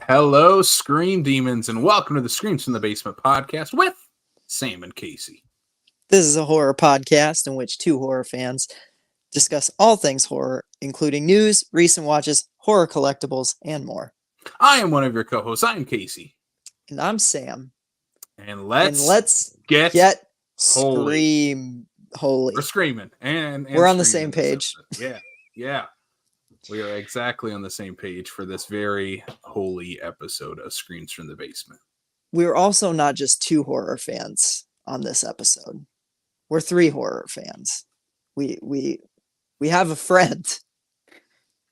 Hello, Scream Demons, and welcome to the Screams from the Basement podcast with Sam and Casey. This is a horror podcast in which two horror fans discuss all things horror, including news, recent watches, horror collectables, and more. I am one of your co-hosts. I'm Casey. And I'm Sam. And let's get Scream holy. We're screaming. And we're on the same page. Yeah. We are exactly on the same page for this very holy episode of Screams from the Basement. We're also not just two horror fans on this episode. We're three horror fans. We have a friend.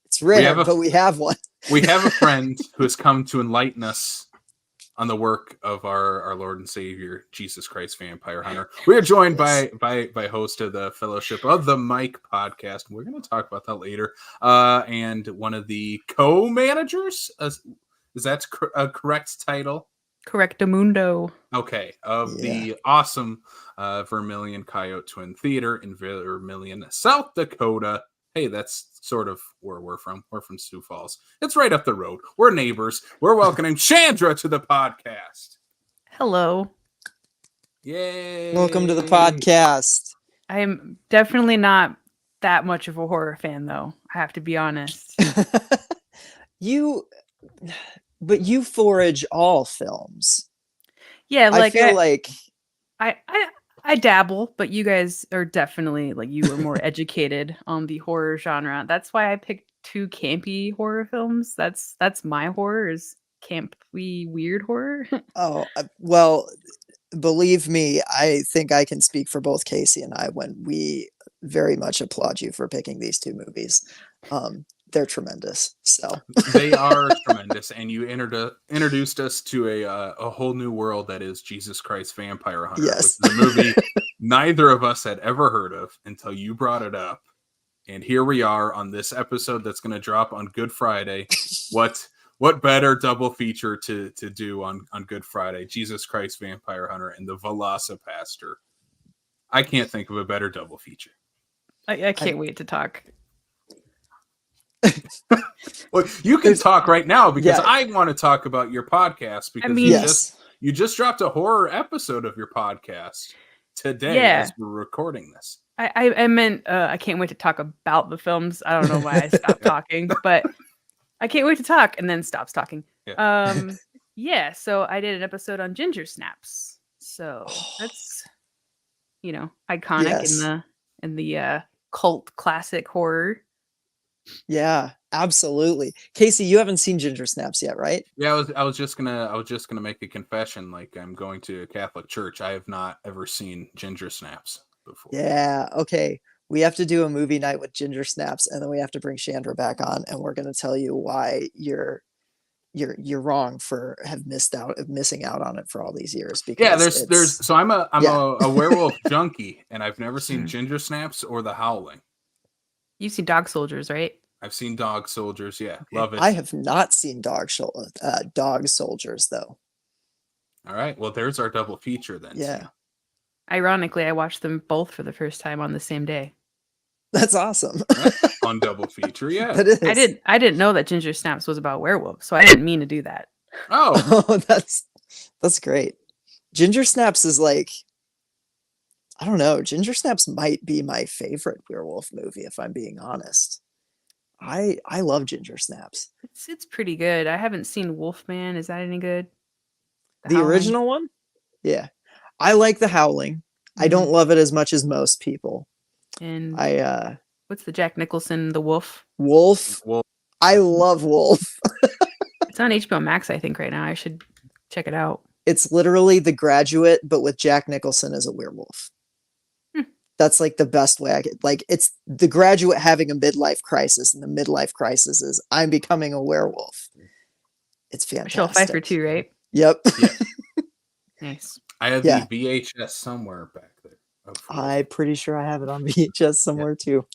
It's rare, but we have one. We have a friend who has come to enlighten us on the work of our Lord and Savior, Jesus Christ Vampire Hunter. We are joined by host of the Fellowship of the Mike podcast. We're going to talk about that later. And one of the co-managers, is that a correct title? Correctamundo. Okay, of the awesome Vermilion Coyote Twin Theater in Vermilion, South Dakota. Hey, that's sort of where we're from. We're from Sioux Falls. It's right up the road. We're neighbors. We're welcoming Shandra to the podcast. Hello. Yay. Welcome to the podcast. I am definitely not that much of a horror fan, though. I have to be honest. But you forage all films. Yeah, I feel like I dabble, but you guys are definitely you are more educated on the horror genre. That's why I picked two campy horror films. That's my horror, is campy weird horror. Oh, well, believe me, I think I can speak for both Casey and I when we very much applaud you for picking these two movies. They're tremendous. So they are tremendous, and you introduced us to a whole new world that is Jesus Christ Vampire Hunter. Yes, which is a movie neither of us had ever heard of until you brought it up, and here we are on this episode that's going to drop on Good Friday. What better double feature to do on Good Friday? Jesus Christ Vampire Hunter and the Velocipastor. I can't think of a better double feature. I can't wait to talk. Well, you can talk right now because I want to talk about your podcast because you just dropped a horror episode of your podcast today as we're recording this. I meant I can't wait to talk about the films. I don't know why I stopped talking, but I can't wait to talk and then stops talking. Yeah. So I did an episode on ginger snaps. So that's iconic in the cult classic horror. Yeah, absolutely. Casey, you haven't seen Ginger Snaps yet, right? Yeah, I was just gonna make a confession. Like, I'm going to a Catholic church. I have not ever seen Ginger Snaps before. Yeah, okay. We have to do a movie night with Ginger Snaps, and then we have to bring Shandra back on, and we're gonna tell you why you're wrong for missing out on it for all these years. Because there's I'm a werewolf junkie, and I've never seen Ginger Snaps or The Howling. You've seen Dog Soldiers, right? I've seen Dog Soldiers. Yeah, love it. I have not seen Dog Soldiers, though. All right. Well, there's our double feature then. Yeah. So. Ironically, I watched them both for the first time on the same day. That's awesome. On double feature, yeah. That is. I didn't know that Ginger Snaps was about werewolves, so I didn't mean to do that. Oh, that's great. Ginger Snaps is I don't know. Ginger Snaps might be my favorite werewolf movie, if I'm being honest. I love Ginger Snaps. It's pretty good. I haven't seen Wolfman. Is that any good? The original one? Yeah. I like The Howling. Mm-hmm. I don't love it as much as most people. And what's the Jack Nicholson, The Wolf? Wolf. I love Wolf. It's on HBO Max, I think, right now. I should check it out. It's literally The Graduate, but with Jack Nicholson as a werewolf. That's the best way I could. It's The Graduate having a midlife crisis, and the midlife crisis is I'm becoming a werewolf. It's fantastic. Michelle Pfeiffer too, right? Yep. Yeah. Nice. I have the VHS somewhere back there. I'm pretty sure I have it on VHS somewhere too.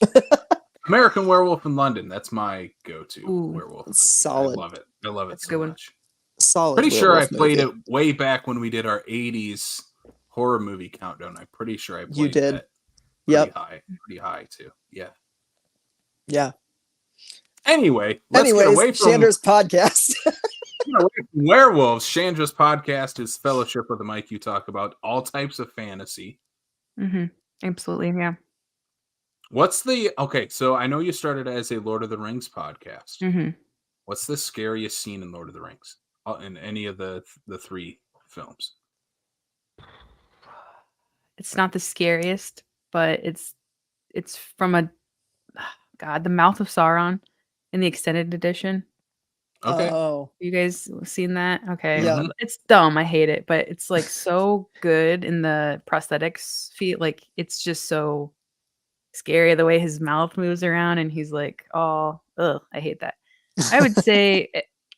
American Werewolf in London. That's my go-to werewolf. It's solid. I love it so much. Solid. Pretty sure I played it way back when we did our 80s horror movie countdown. I'm pretty sure I played You did. That. Pretty high too. Yeah. Yeah. Anyway, let's get away from Shandra's podcast. Werewolves. Chandra's podcast is Fellowship with the Mike. You talk about all types of fantasy. Absolutely, yeah. What's the okay? So I know you started as a Lord of the Rings podcast. What's the scariest scene in Lord of the Rings? In any of the three films? It's not the scariest, but it's from a God, the Mouth of Sauron in the extended edition. Okay. Oh, You guys seen that? Okay. Yeah. It's dumb. I hate it, but it's like so good in the prosthetics feet. Like it's just so scary the way his mouth moves around and he's like, oh, ugh, I hate that. I would say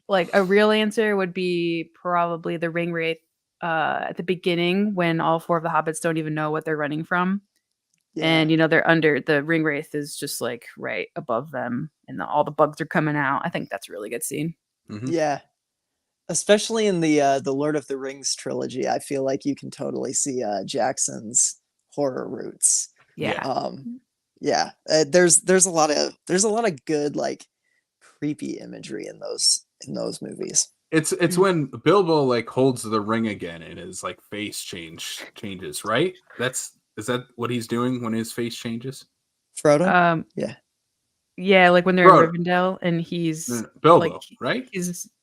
like a real answer would be probably the ring wraith at the beginning when all four of the hobbits don't even know what they're running from. yeah. And they're under the ring wraith is just like right above them and all the bugs are coming out. I think that's a really good scene. Yeah. Especially in the Lord of the Rings trilogy, I feel like you can totally see Jackson's horror roots. Yeah. Yeah. There's a lot of good like creepy imagery in those movies. It's when Bilbo like holds the ring again and his like face changes, right? Is that what he's doing when his face changes? Frodo? Yeah, like when they're Frodo. in Rivendell and he's Bilbo, like, right?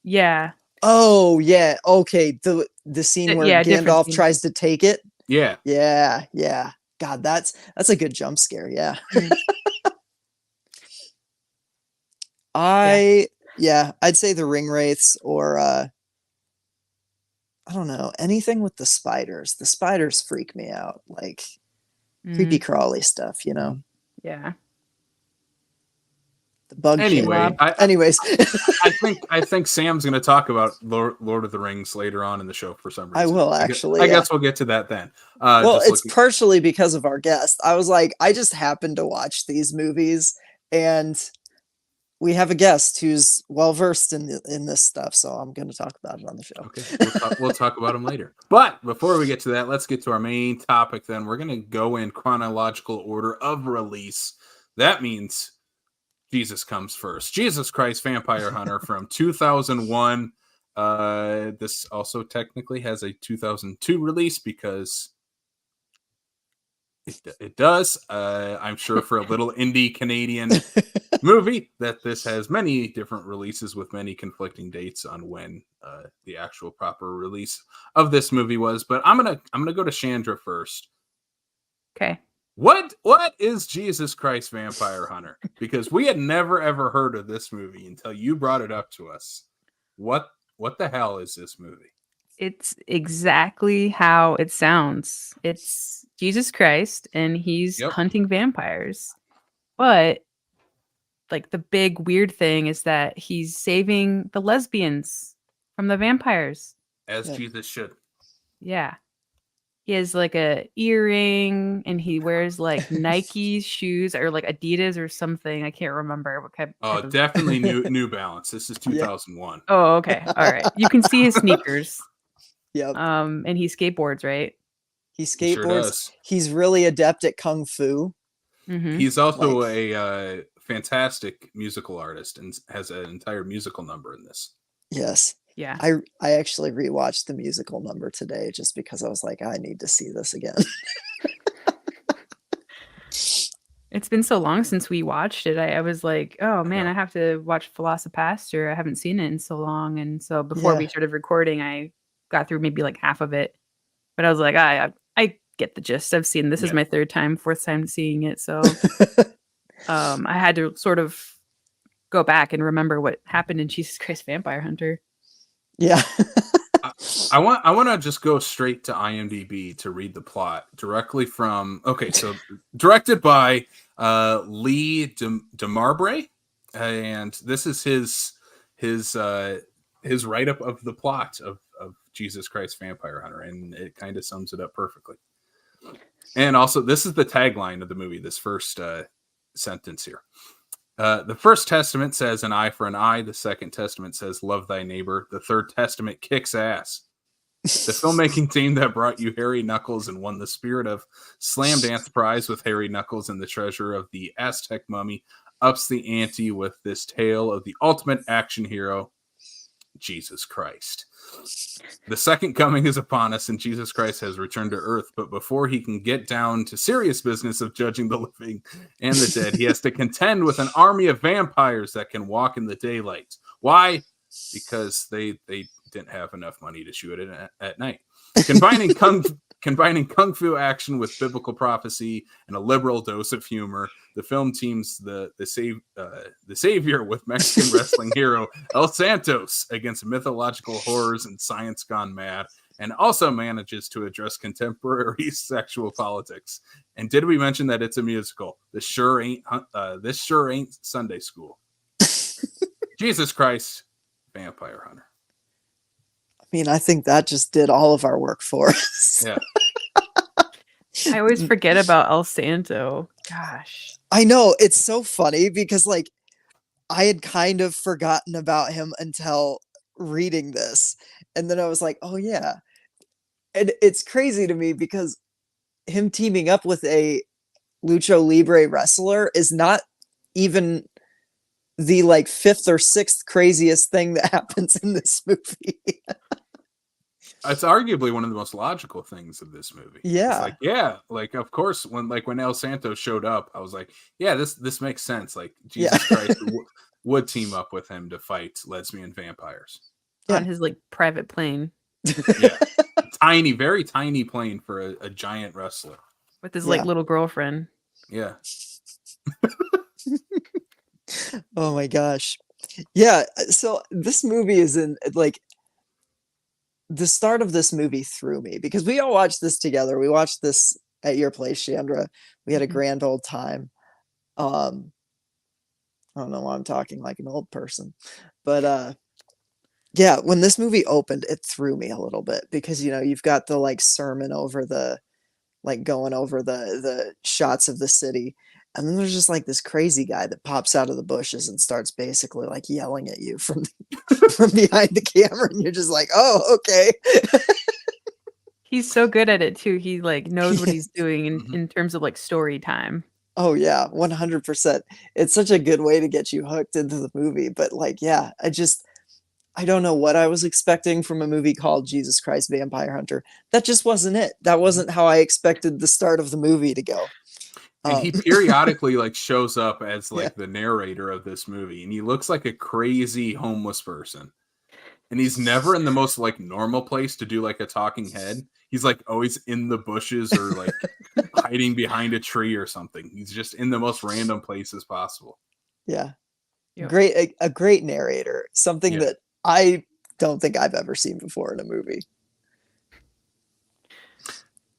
Yeah. Oh yeah, okay. The scene where different Gandalf scene. tries to take it. Yeah. Yeah. God, that's a good jump scare. Yeah. I'd say the ring wraiths or I don't know, anything with the spiders. The spiders freak me out, like creepy crawly stuff, Yeah. The bug Anyway, king. Anyways, I think Sam's going to talk about Lord of the Rings later on in the show for some reason. I will actually. I guess we'll get to that then. Well, it's partially because of our guest. I was like, I just happened to watch these movies, and we have a guest who's well versed in this stuff, so I'm going to talk about it on the show. Okay, we'll talk about them later. But before we get to that, let's get to our main topic. Then we're going to go in chronological order of release. That means Jesus comes first. Jesus Christ Vampire Hunter from 2001. This also technically has a 2002 release because it does. I'm sure for a little indie Canadian movie that this has many different releases with many conflicting dates on when the actual proper release of this movie was. But I'm gonna go to Shandra first. Okay. What is Jesus Christ Vampire Hunter? Because we had never ever heard of this movie until you brought it up to us. What the hell is this movie? It's exactly how it sounds. It's Jesus Christ and he's hunting vampires. But like the big weird thing is that he's saving the lesbians from the vampires. As Jesus should. Yeah. He has like a earring and he wears like Nike shoes or like Adidas or something. I can't remember what type of... definitely New Balance. This is 2001. Oh, okay. All right. You can see his sneakers. Yep. And he skateboards, right? He skateboards. Sure does. He's really adept at kung fu. He's also a fantastic musical artist and has an entire musical number in this. Yes. Yeah. I actually rewatched the musical number today just because I was like, I need to see this again. It's been so long since we watched it. I was like, oh man, I have to watch Velocipastor. I haven't seen it in so long. And so before we started recording, I got through maybe like half of it. But I was like, I get the gist. I've seen this is my fourth time seeing it. So I had to sort of go back and remember what happened in Jesus Christ Vampire Hunter. Yeah. I want to just go straight to IMDb to read the plot directly from. Okay, so directed by Lee DeMarbre, and this is his write up of the plot of Jesus Christ Vampire Hunter, and it kind of sums it up perfectly. And also, this is the tagline of the movie. This first sentence here. The first testament says an eye for an eye. The second testament says love thy neighbor. The third testament kicks ass. The filmmaking team that brought you Harry Knuckles and won the Spirit of Slam Dance Prize with Harry Knuckles and the Treasure of the Aztec Mummy ups the ante with this tale of the ultimate action hero Jesus Christ. The second coming is upon us, and Jesus Christ has returned to earth. But before he can get down to serious business of judging the living and the dead, he has to contend with an army of vampires that can walk in the daylight. Why? Because they didn't have enough money to shoot it at night. Combining kung fu action with biblical prophecy and a liberal dose of humor, the film teams the savior with Mexican wrestling hero El Santos against mythological horrors and science gone mad, and also manages to address contemporary sexual politics. And did we mention that it's a musical? This sure ain't Sunday school. Jesus Christ, Vampire Hunter. I mean, I think that just did all of our work for us. Yeah. I always forget about El Santo. Gosh. I know, it's so funny because like I had kind of forgotten about him until reading this. And then I was like, oh yeah. And it's crazy to me because him teaming up with a Lucha Libre wrestler is not even the like fifth or sixth craziest thing that happens in this movie. It's arguably one of the most logical things of this movie. Yeah. It's like of course when El Santo showed up, I was like, yeah, this makes sense. Like Jesus Christ would team up with him to fight lesbian vampires. Yeah. On his like private plane Yeah. Tiny, very tiny plane for a giant wrestler. with his like little girlfriend. Yeah. Oh my gosh. Yeah, so this movie is in like the start of this movie threw me because we all watched this together. We watched this at your place, Shandra. We had a grand old time. I don't know why I'm talking like an old person, but yeah, when this movie opened, it threw me a little bit because you know you've got the like sermon over the like going over the shots of the city, and then there's just like this crazy guy that pops out of the bushes and starts basically like yelling at you from from behind the camera, and you're just like, oh, okay. He's so good at it too. He like knows what he's doing in terms of like story time. Oh yeah, 100%. It's such a good way to get you hooked into the movie. But like, yeah, I don't know what I was expecting from a movie called Jesus Christ Vampire Hunter. That just wasn't it. That wasn't how I expected the start of the movie to go. And he periodically like shows up as like the narrator of this movie, and he looks like a crazy homeless person. And he's never in the most like normal place to do like a talking head. He's like always in the bushes or like hiding behind a tree or something. He's just in the most random places possible. Yeah. Yeah. A great narrator. Something that I don't think I've ever seen before in a movie.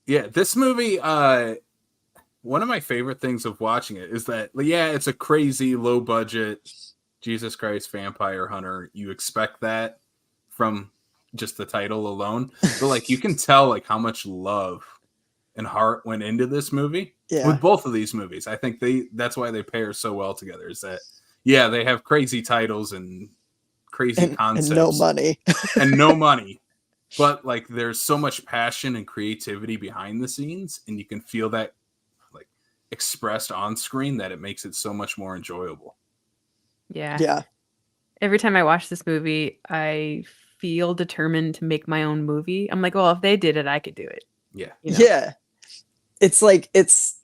Yeah, this movie, one of my favorite things of watching it is that, it's a crazy low budget Jesus Christ Vampire Hunter. You expect that from just the title alone, but like you can tell like how much love and heart went into this movie with both of these movies. I think that's why they pair so well together, is that they have crazy titles and crazy concepts and no money and no money, but like there's so much passion and creativity behind the scenes, and you can feel that like expressed on screen that it makes it so much more enjoyable. Yeah. Every time I watch this movie, I feel determined to make my own movie. I'm like, well, if they did it, I could do it. Yeah. You know? Yeah. It's like it's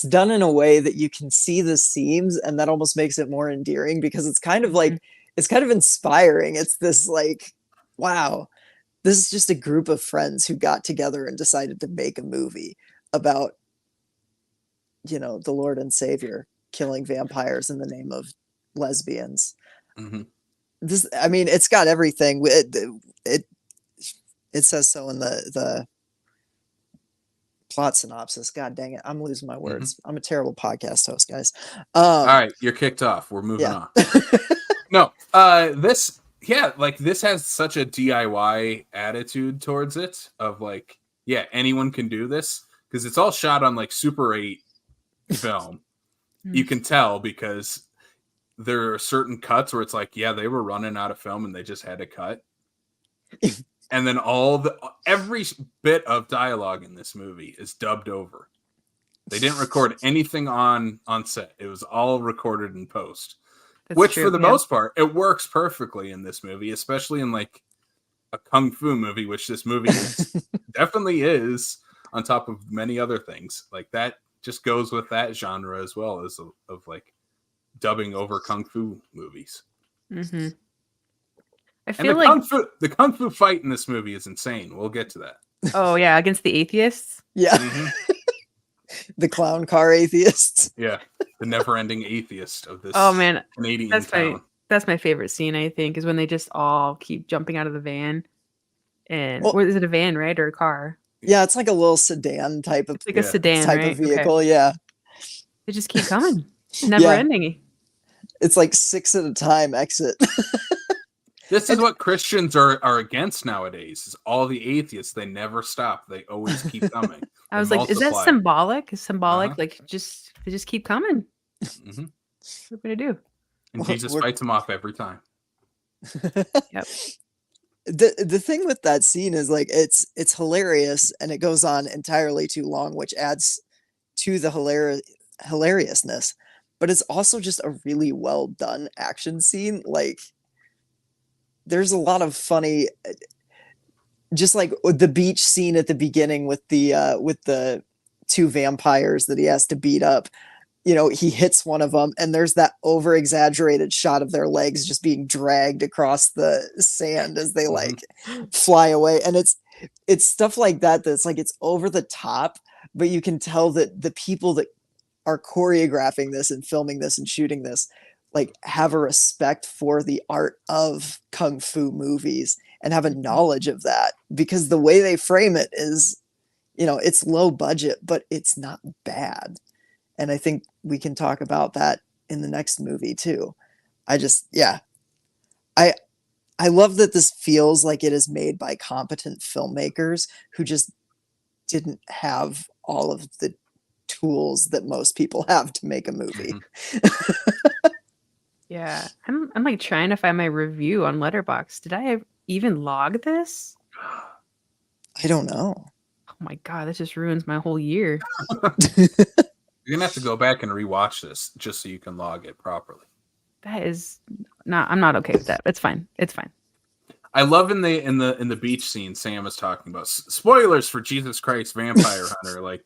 done in a way that you can see the seams, and that almost makes it more endearing because it's kind of like it's kind of inspiring. It's this like, wow, this is just a group of friends who got together and decided to make a movie about, you know, the Lord and Savior killing vampires in the name of lesbians. Mm-hmm. This, I mean, it's got everything. It says so in the plot synopsis. God dang it, I'm losing my words. I'm a terrible podcast host, guys. All right, you're kicked off. We're moving on. No, this has such a DIY attitude towards it of like, anyone can do this because it's all shot on like Super 8 film. You can tell because there are certain cuts where it's like, they were running out of film and they just had to cut. And then every bit of dialogue in this movie is dubbed over. They didn't record anything on set. It was all recorded in post. That's Which, true, for the yeah. most part, it works perfectly in this movie, especially in like a kung fu movie, which this movie definitely is, on top of many other things. Like that just goes with that genre as well as of like dubbing over kung fu movies. Mm-hmm. I And feel like, the kung fu fight in this movie is insane. We'll get to that. oh yeah, against the atheists. Yeah. Mhm. The clown car atheists. Yeah, the never-ending atheist of this Oh man, Canadian that's town. that's my favorite scene. I think is when they just all keep jumping out of the van, and Well- what is it, a van, right, or a car? Yeah, it's like a little sedan type of It's like a Yeah. sedan, right? Okay. vehicle. Yeah. They just keep coming. It's never ending. It's like 6 at a time exit. This is what Christians are against nowadays. Is all the atheists. They never stop. They always keep coming. I They was like, is that multiply. symbolic? Is symbolic Uh-huh. like they just keep coming? Mhm. What are we gonna do? And Jesus fights them off every time. Yep. The thing with that scene is like it's hilarious and it goes on entirely too long, which adds to the hilariousness. But it's also just a really well done action scene. Like there's a lot of funny, just like the beach scene at the beginning with the 2 vampires that he has to beat up. You know, he hits one of them and there's that over exaggerated shot of their legs just being dragged across the sand as they like fly away. And it's stuff like that that's like, it's over the top, but you can tell that the people that are choreographing this and filming this and shooting this like have a respect for the art of kung fu movies and have a knowledge of that, because the way they frame it is, you know, it's low budget, but it's not bad. And I think we can talk about that in the next movie too. I love that this feels like it is made by competent filmmakers who just didn't have all of the tools that most people have to make a movie. Yeah, I'm like trying to find my review on Letterboxd. Did I even log this? I don't know. Oh my god, this just ruins my whole year. You're gonna have to go back and rewatch this just so you can log it properly. That is not. I'm not okay with that. It's fine. It's fine. I love in the beach scene Sam is talking about spoilers for Jesus Christ Vampire Hunter. Like,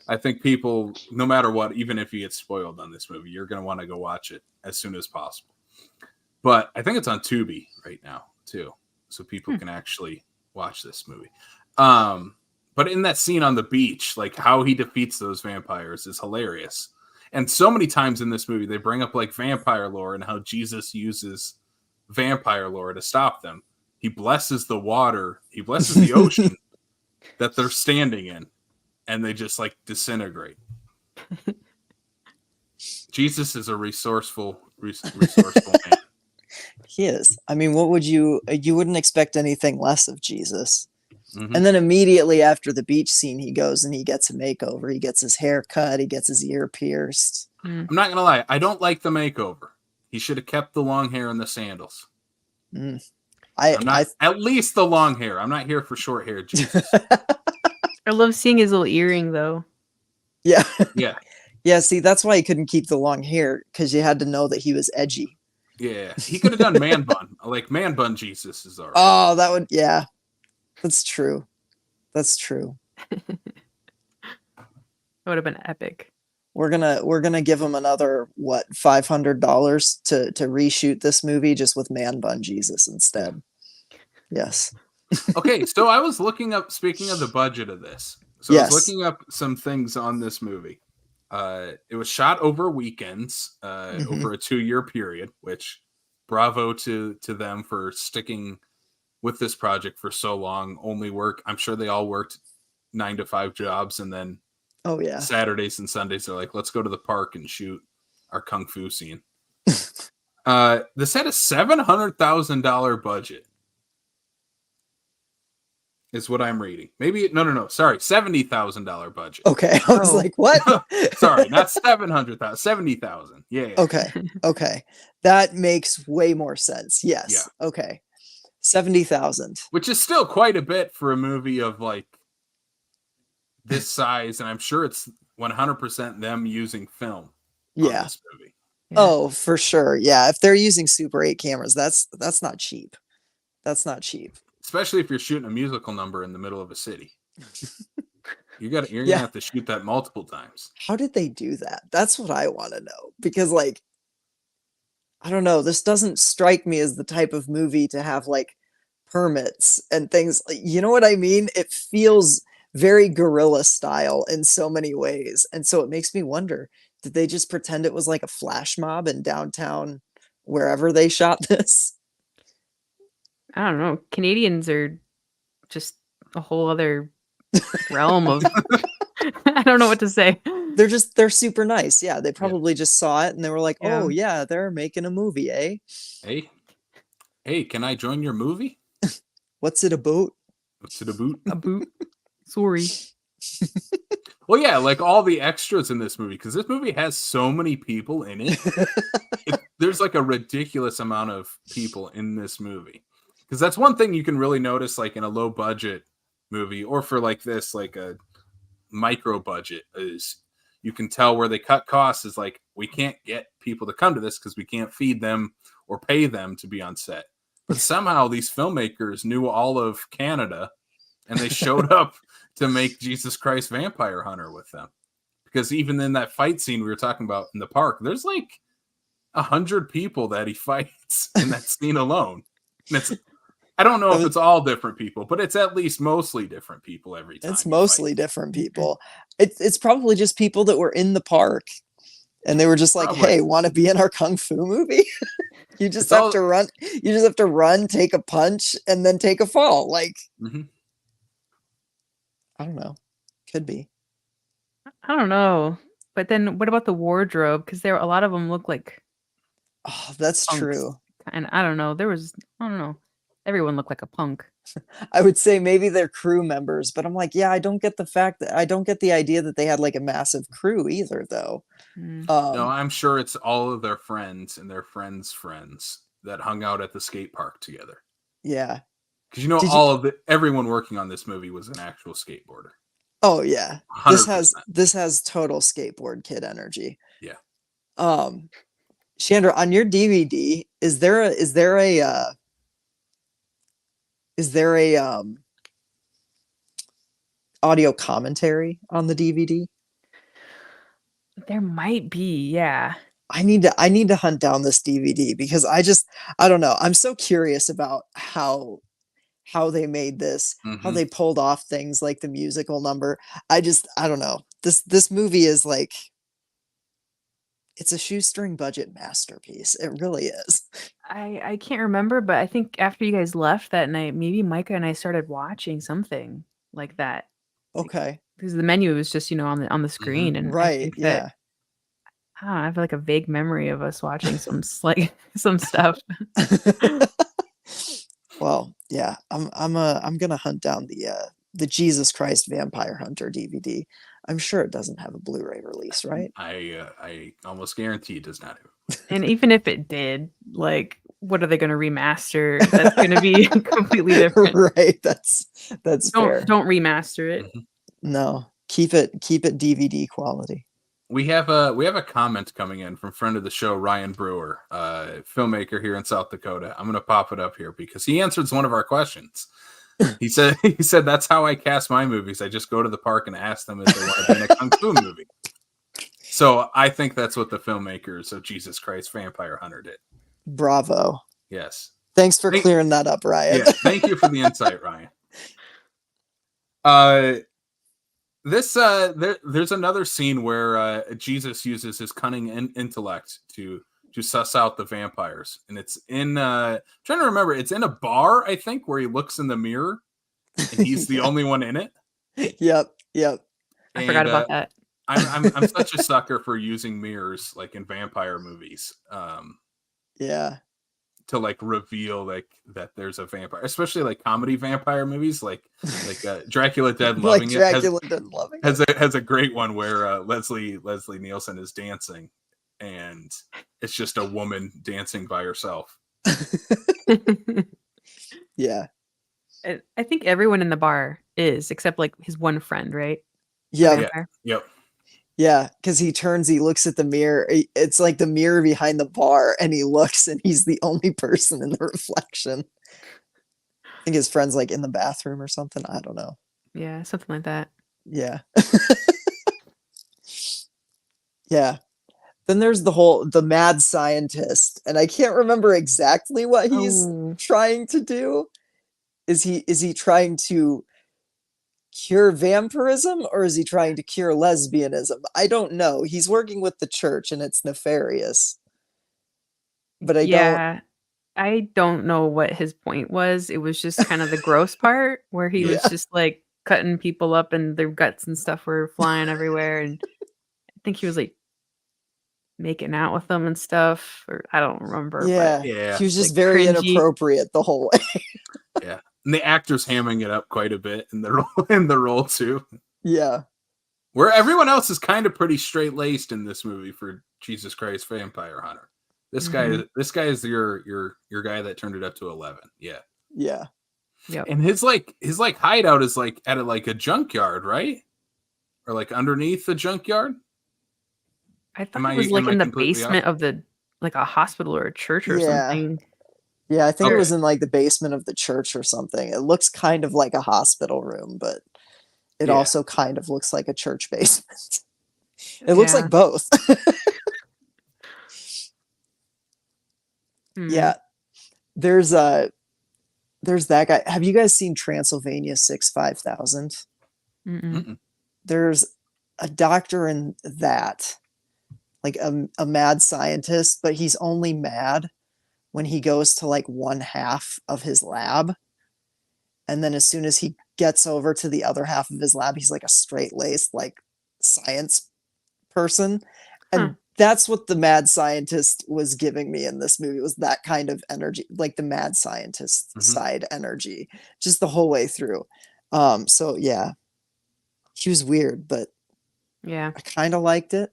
I think people, no matter what, even if you get spoiled on this movie, you're gonna want to go watch it as soon as possible. But I think it's on Tubi right now too, so people can actually watch this movie. But in that scene on the beach, like how he defeats those vampires is hilarious. And so many times in this movie, they bring up like vampire lore and how Jesus uses vampire lore to stop them. He blesses the water. He blesses the ocean that they're standing in, and they just like disintegrate. Jesus is a resourceful man. He is. I mean, what would you wouldn't expect anything less of Jesus. Mm-hmm. And then immediately after the beach scene, he goes and he gets a makeover. He gets his hair cut. He gets his ear pierced. I'm not gonna lie. I don't like the makeover. He should have kept the long hair and the sandals. At least the long hair. I'm not here for short hair, Jesus. I love seeing his little earring though. Yeah. Yeah. Yeah. See, that's why he couldn't keep the long hair, because you had to know that he was edgy. Yeah. He could have done man bun. Like man bun Jesus is alright. Oh, that would, yeah. That's true. That's true. That would have been epic. We're gonna give him another $500 to reshoot this movie just with man bun Jesus instead. Yes. Okay, so I was looking up, speaking of the budget of this, so I was looking up some things on this movie. It was shot over weekends, over a 2-year period, which bravo to them for sticking with this project for so long. I'm sure they all worked 9 to 5 jobs, and then Saturdays and Sundays they're like, let's go to the park and shoot our kung fu scene. This had a $700,000 budget. Is what I'm reading. Maybe no. Sorry, $70,000 budget. Okay, I was like, what? Sorry, not 700,000, 70,000. Yeah. Okay, that makes way more sense. Yes. Yeah. Okay, 70,000, which is still quite a bit for a movie of like this size, and I'm sure it's 100% them using film. On this movie. Yeah. Oh, for sure. Yeah, if they're using Super 8 cameras, that's not cheap. That's not cheap. Especially if you're shooting a musical number in the middle of a city. You're gonna Yeah. have to shoot that multiple times. How did they do that? That's what I want to know. Because like, I don't know, this doesn't strike me as the type of movie to have like permits and things. You know what I mean? It feels very guerrilla style in so many ways. And so it makes me wonder, did they just pretend it was like a flash mob in downtown wherever they shot this? I don't know. Canadians are just a whole other realm of I don't know what to say. They're super nice. Yeah, they Yeah. probably just saw it and they were like, Yeah. "Oh yeah, they're making a movie, eh? Hey, can I join your movie? What's it about?" What's it about? A boot. Sorry. Well, yeah, like all the extras in this movie, because this movie has so many people in it. There's like a ridiculous amount of people in this movie. Because that's one thing you can really notice, like in a low budget movie, or for like this, like a micro budget, is you can tell where they cut costs is like, we can't get people to come to this because we can't feed them or pay them to be on set. But somehow these filmmakers knew all of Canada and they showed up to make Jesus Christ Vampire Hunter with them. Because even in that fight scene we were talking about in the park, there's like 100 people that he fights in that scene alone. And I don't know if it's all different people, but it's at least mostly different people every time. It's mostly different people. It's probably just people that were in the park and they were just like, Probably. "Hey, want to be in our kung fu movie?" You just It's have all- to run. You just have to run, take a punch, and then take a fall. Like, I don't know. Could be. I don't know. But then what about the wardrobe? Because a lot of them look like Oh, that's punks. true. And I don't know. I don't know. Everyone looked like a punk. I would say maybe they're crew members, but I'm like, yeah, I don't get the idea that they had like a massive crew either, though. No, I'm sure it's all of their friends and their friends' friends that hung out at the skate park together. Yeah. Because you know, everyone working on this movie was an actual skateboarder. Oh yeah. 100%. This has total skateboard kid energy. Yeah. Shandra, on your DVD, is there a audio commentary on the DVD? There might be, yeah. I need to hunt down this DVD because I don't know. I'm so curious about how they made this, how they pulled off things like the musical number. I don't know. This movie is like, it's a shoestring budget masterpiece. It really is. I can't remember, but I think after you guys left that night, maybe Micah and I started watching something like that. Okay. Because the menu was just, on the screen. And I Right. think Yeah. that, I don't know, I have like a vague memory of us watching some stuff. Well, yeah, I'm gonna hunt down the Jesus Christ Vampire Hunter DVD. I'm sure it doesn't have a Blu-ray release, right? I almost guarantee it does not have. And even if it did, like, what are they going to remaster? That's going to be completely different. Right. That's fair. Don't remaster it. No, keep it DVD quality. We have a comment coming in from friend of the show, Ryan Brewer, filmmaker here in South Dakota. I'm going to pop it up here because he answered one of our questions. He said that's how I cast my movies. I just go to the park and ask them if they want to be in a kung fu movie. So I think that's what the filmmakers of Jesus Christ Vampire Hunter did. Bravo. Yes. Thanks for clearing that up, Ryan. Yeah, thank you for the insight, Ryan. There's another scene where Jesus uses his cunning intellect to suss out the vampires, and it's in trying to remember, it's in a bar, I think, where he looks in the mirror and he's the only one in it. Yep. I forgot about that. I'm such a sucker for using mirrors like in vampire movies. Yeah. To like reveal like that there's a vampire, especially like comedy vampire movies, like Dracula Dead Loving It has a great one where Leslie Nielsen is dancing, and it's just a woman dancing by herself. Yeah. I think everyone in the bar is, except like his one friend, right? Yeah. Yep. Yeah, because he turns, he looks at the mirror. It's like the mirror behind the bar, and he looks, and he's the only person in the reflection. I think his friend's like in the bathroom or something. I don't know. Yeah, something like that. Yeah. Yeah. Then there's the mad scientist, and I can't remember exactly what he's Oh, trying to do. Is he trying to cure vampirism, or is he trying to cure lesbianism? I don't know. He's working with the church, and it's nefarious. But I don't. yeah. I don't know what his point was. It was just kind of the gross part where he was Yeah. just like cutting people up and their guts and stuff were flying everywhere. And I think he was like making out with them and stuff. Or I don't remember. Yeah. Yeah. He was just Like very cringy. inappropriate the whole way. Yeah. And the actor's hamming it up quite a bit in the role too. Yeah. Where everyone else is kind of pretty straight laced in this movie for Jesus Christ Vampire Hunter. This guy is your guy that turned it up to 11. Yeah. Yeah. Yep. And his hideout is like at a junkyard, right? Or like underneath the junkyard. I thought it was like am I in the completely basement of the like a hospital or a church or Yeah. something. Yeah, I think it Okay. was in like the basement of the church or something. It looks kind of like a hospital room, but it Yeah. also kind of looks like a church basement. It looks Yeah. like both. Hmm. Yeah. There's that guy. Have you guys seen Transylvania 65000? Mm-mm. Mm-mm. There's a doctor in that, like a mad scientist, but he's only mad when he goes to like one half of his lab. And then as soon as he gets over to the other half of his lab, he's like a straight-laced like science person. And that's what the mad scientist was giving me in this movie, was that kind of energy, like the mad scientist side energy, just the whole way through. So yeah, he was weird, but Yeah. I kind of liked it.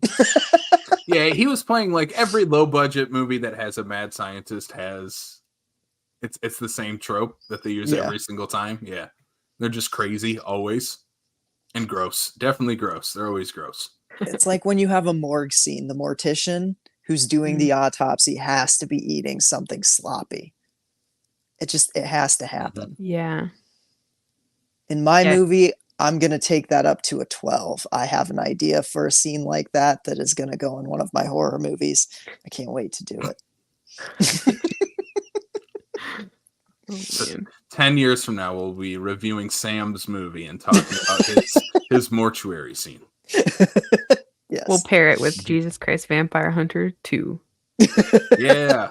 Yeah, he was playing like every low budget movie that has a mad scientist has. It's the same trope that they use every single time. Yeah, they're just crazy always, and gross. Definitely gross. They're always gross. It's like when you have a morgue scene, the mortician who's doing the autopsy has to be eating something sloppy. It has to happen. Yeah. In my movie, I'm going to take that up to a 12. I have an idea for a scene like that is going to go in one of my horror movies. I can't wait to do it. So 10 years from now, we'll be reviewing Sam's movie and talking about his mortuary scene. Yes. We'll pair it with Jesus Christ Vampire Hunter 2. Yeah.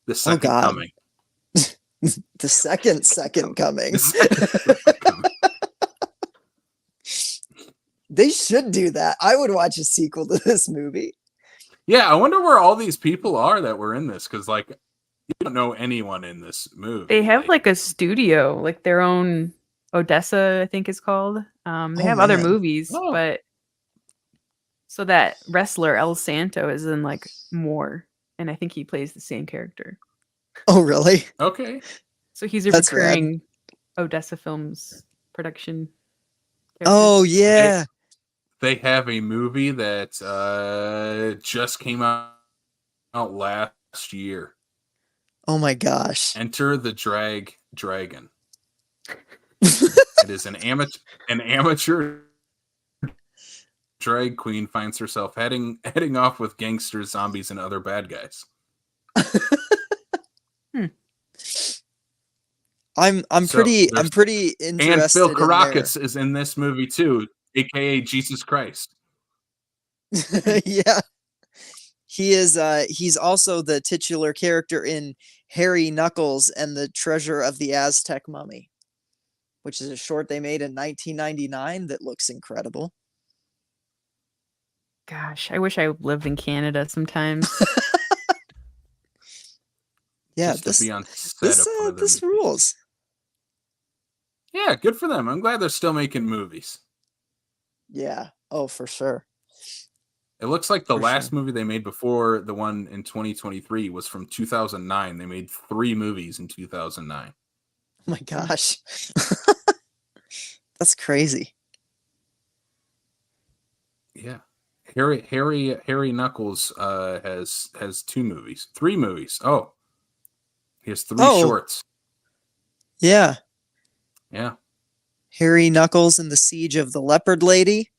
The second coming. The second coming. The second coming. They should do that. I would watch a sequel to this movie. Yeah, I wonder where all these people are that were in this, because like you don't know anyone in this movie. They have like a studio, like their own Odessa, I think it's called. They have other movies, but so that wrestler El Santo is in like more, and I think he plays the same character. Oh, really? Okay. So he's a recurring Odessa Films production character. Oh, yeah. They have a movie that just came out last year. Oh my gosh. Enter the Dragon. It is an amateur drag queen finds herself heading off with gangsters, zombies, and other bad guys. I'm pretty interested. And Phil Caracas is in this movie too, aka Jesus Christ. Yeah. He is he's also the titular character in Harry Knuckles and the Treasure of the Aztec Mummy, which is a short they made in 1999 that looks incredible. Gosh, I wish I lived in Canada sometimes. Yeah, Just to be on set of one of this their rules. Yeah, good for them. I'm glad they're still making movies. Yeah. Oh, for sure. It looks like the last movie they made before the one in 2023 was from 2009. They made 3 movies in 2009. Oh my gosh. That's crazy. Yeah. Harry Knuckles has 3 movies. Oh, he has 3 shorts. Yeah. Yeah. Harry Knuckles and the Siege of the Leopard Lady.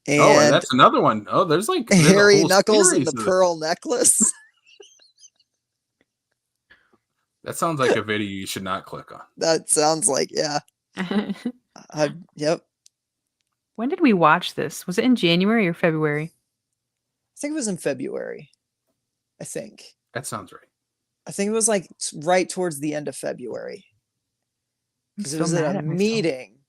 And And that's another one. Oh, there's a Harry whole Knuckles and series the of Pearl Necklace. That sounds like a video you should not click on. That sounds like, yeah. Yep. When did we watch this? Was it in January or February? I think it was in February. I think. That sounds right. I think it was like right towards the end of February. Because it was at a meeting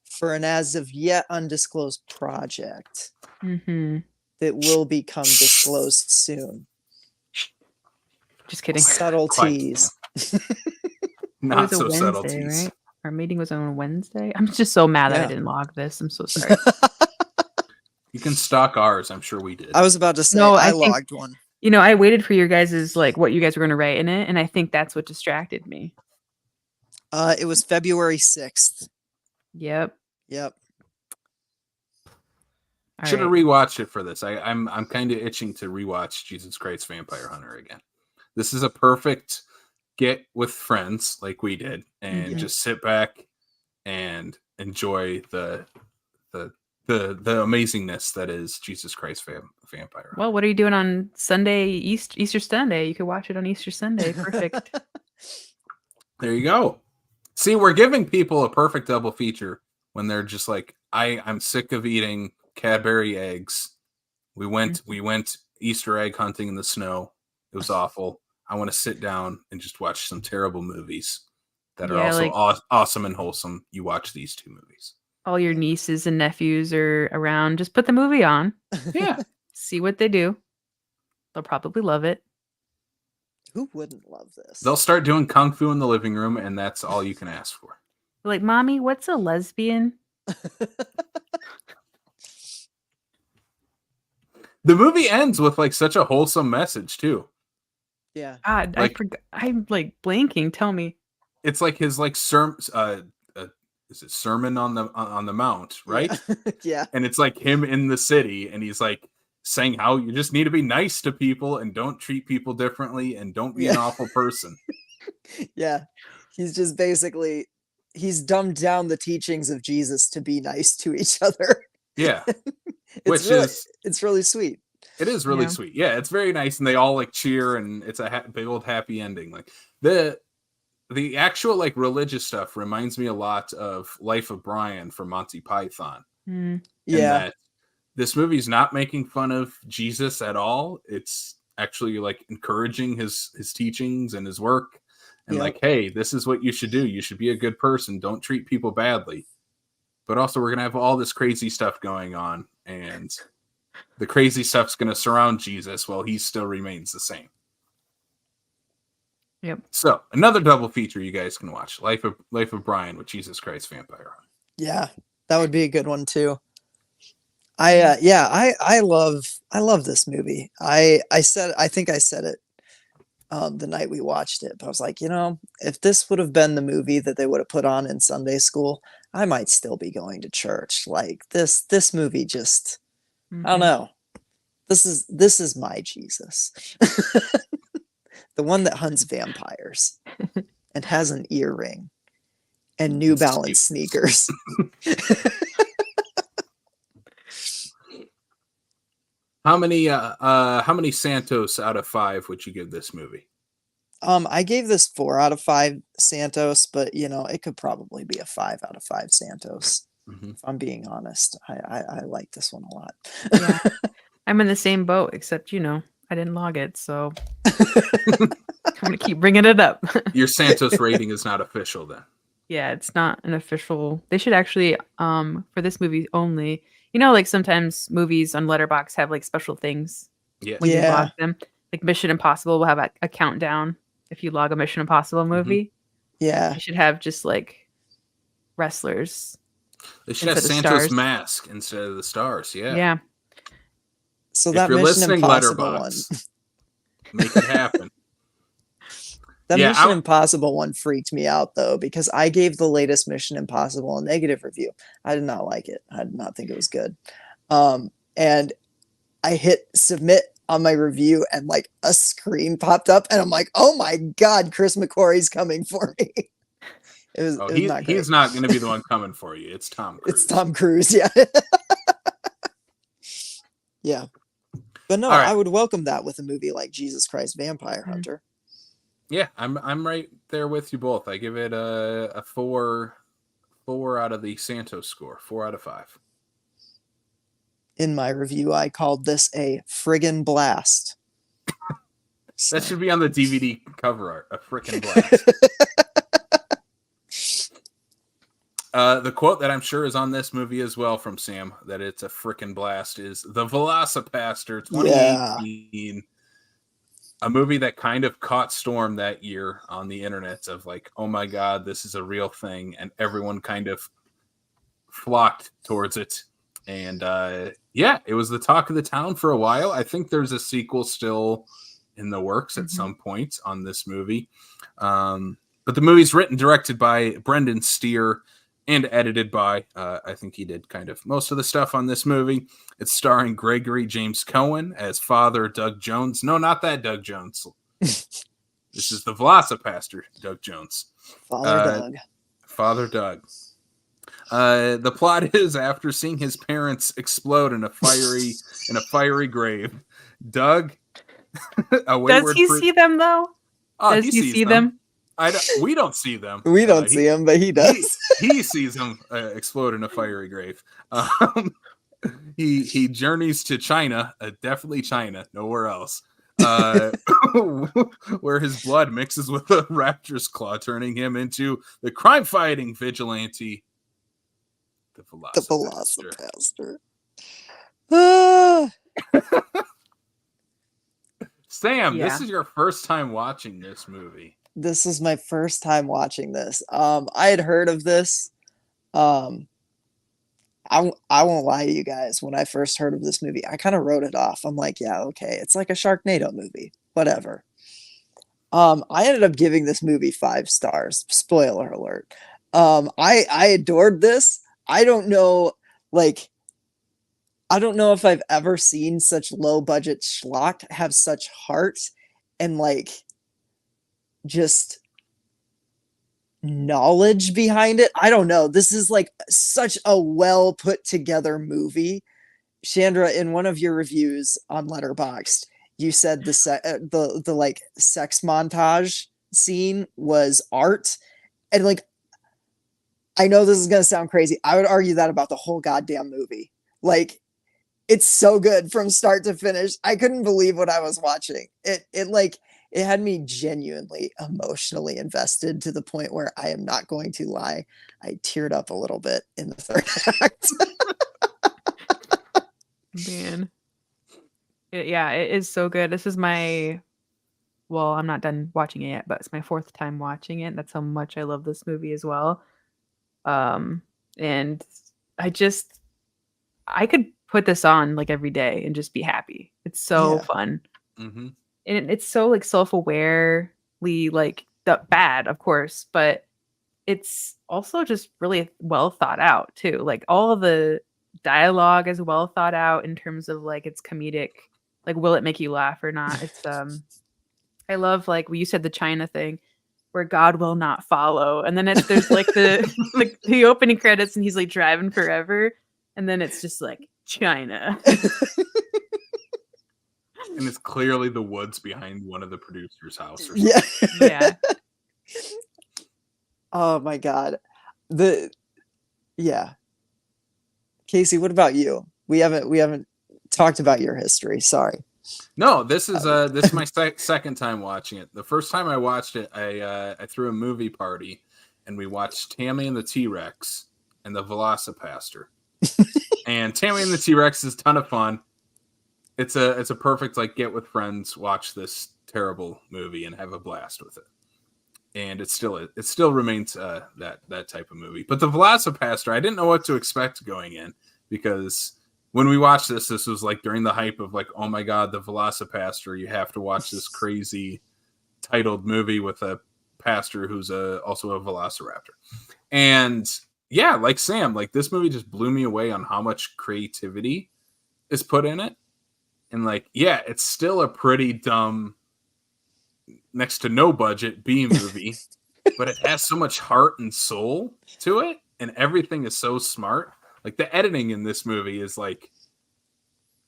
for an as of yet undisclosed project that will become disclosed soon. Just kidding. Subtleties. Not so subtleties. Right? Our meeting was on Wednesday. I'm just so mad that I didn't log this. I'm so sorry. You can stalk ours. I'm sure we did. I was about to say, I logged one. You know, I waited for your guys' like what you guys were going to write in it, and I think that's what distracted me. It was February 6th. Yep. Should have rewatched it for this. I'm kind of itching to rewatch Jesus Christ Vampire Hunter again. This is a perfect get with friends like we did and just sit back and enjoy the amazingness that is Jesus Christ Vampire Hunter. Well, what are you doing on Sunday, Easter Sunday? You could watch it on Easter Sunday. Perfect. There you go. See, we're giving people a perfect double feature when they're just like, I'm sick of eating Cadbury eggs. We went Easter egg hunting in the snow. It was awful. I want to sit down and just watch some terrible movies that are also awesome and wholesome. You watch these 2 movies. All your nieces and nephews are around. Just put the movie on. Yeah. See what they do. They'll probably love it. Who wouldn't love this? They'll start doing kung fu in the living room, and that's all you can ask for. Like, Mommy, what's a lesbian? The movie ends with like such a wholesome message too. Yeah. God, I'm like blanking. Tell me. It's like his like is it Sermon on the Mount, right? Yeah. And it's like him in the city, and he's like saying how you just need to be nice to people and don't treat people differently and don't be an awful person. Yeah. He's just basically he's dumbed down the teachings of Jesus to be nice to each other. Yeah. It's really sweet. It is really sweet. Yeah, it's very nice, and they all like cheer, and it's a big old happy ending. Like the actual like religious stuff reminds me a lot of Life of Brian from Monty Python. Yeah. This movie's not making fun of Jesus at all. It's actually like encouraging his teachings and his work, and like, hey, this is what you should do. You should be a good person. Don't treat people badly. But also, we're gonna have all this crazy stuff going on, and the crazy stuff's gonna surround Jesus while he still remains the same. Yep. So another double feature you guys can watch: Life of Brian with Jesus Christ Vampire Hunter. Yeah, that would be a good one too. I love this movie. I think I said it the night we watched it, but I was like, if this would have been the movie that they would have put on in Sunday school, I might still be going to church. Like this movie just I don't know. This is my Jesus. The one that hunts vampires and has an earring and New Balance sneakers. How many Santos out of 5 would you give this movie? I gave this 4 out of 5 Santos, but it could probably be a 5 out of 5 Santos. If I'm being honest, I like this one a lot. Yeah. I'm in the same boat, except I didn't log it, so I'm gonna keep bringing it up. Your Santos rating is not official, then. Yeah, it's not an official. They should actually, for this movie only. Like sometimes movies on Letterboxd have like special things. Yeah. When you log them, like Mission Impossible will have a countdown if you log a Mission Impossible movie. Yeah, they should have just like wrestlers. They should have Santos mask instead of the stars. Yeah. Yeah. So that Mission Impossible one. Make it happen. That Yeah, Mission Impossible one freaked me out though, because I gave the latest Mission Impossible a negative review. I did not like it. I did not think it was good. And I hit submit on my review and like a screen popped up and I'm like, oh my God, Chris McQuarrie's coming for me. It was not great. He's not going to be the one coming for you. It's Tom Cruise. It's Tom Cruise, yeah. Yeah. But no, right. I would welcome that with a movie like Jesus Christ Vampire Hunter. Yeah, I'm right there with you both. I give it a 4 out of the Santos score, 4 out of 5. In my review, I called this a friggin' blast. That should be on the DVD cover art, a frickin' blast. The quote that I'm sure is on this movie as well from Sam, that it's a frickin' blast, is the Velocipastor 2018. A movie that kind of caught storm that year on the internet of like, oh my God, this is a real thing. And everyone kind of flocked towards it. And it was the talk of the town for a while. I think there's a sequel still in the works at some point on this movie. But the movie's written, directed by Brendan Steer and edited by, I think he did kind of most of the stuff on this movie. It's starring Gregory James Cohen as Father Doug Jones. No, not that Doug Jones. This is the Velocipastor Doug Jones. Father Doug. The plot is, after seeing his parents explode in a fiery grave, Doug, does he see them though? Does he see them? We don't see them. We don't see him, but he does. He sees them explode in a fiery grave. He journeys to China, definitely China, nowhere else, where his blood mixes with a raptor's claw, turning him into the crime-fighting vigilante, the Velocipastor. Sam, this is your first time watching this movie. This is my first time watching this. I had heard of this. I won't lie to you guys. When I first heard of this movie, I kind of wrote it off. I'm like, yeah, okay. It's like a Sharknado movie. Whatever. I ended up giving this movie 5 stars. Spoiler alert. I adored this. I don't know if I've ever seen such low budget schlock have such heart and like just knowledge behind it. I don't know. This is like such a well put together movie. Shandra, in one of your reviews on Letterboxd, you said the like sex montage scene was art, and like, I know this is gonna sound crazy. I would argue that about the whole goddamn movie. Like, it's so good from start to finish. I couldn't believe what I was watching. It had me genuinely emotionally invested to the point where I am not going to lie, I teared up a little bit in the third act. Man. It is so good. This is I'm not done watching it yet, but it's my 4th time watching it. That's how much I love this movie as well. And I could put this on like every day and just be happy. It's so fun. Mm-hmm. And it's so like self-awarely, like bad, of course, but it's also just really well thought out too. Like all of the dialogue is well thought out in terms of like its comedic, like will it make you laugh or not? It's I love like when you said the China thing where God will not follow, and then there's like the opening credits and he's like driving forever, and then it's just like China. And it's clearly the woods behind one of the producers' house. Or Yeah. Yeah. Oh my God. Casey, what about you? We haven't talked about your history. Sorry. No, this is my second time watching it. The first time I watched it, I threw a movie party, and we watched Tammy and the T-Rex and the Velocipastor. And Tammy and the T-Rex is a ton of fun. It's a perfect like get with friends, watch this terrible movie and have a blast with it. And it still remains that type of movie. But the Velocipastor, I didn't know what to expect going in, because when we watched this was like during the hype of like, oh my God, the Velocipastor, you have to watch this crazy titled movie with a pastor who's also a velociraptor. And yeah, like Sam, like this movie just blew me away on how much creativity is put in it. And like, yeah, it's still a pretty dumb, next to no budget B movie, but it has so much heart and soul to it, and everything is so smart. Like the editing in this movie is like,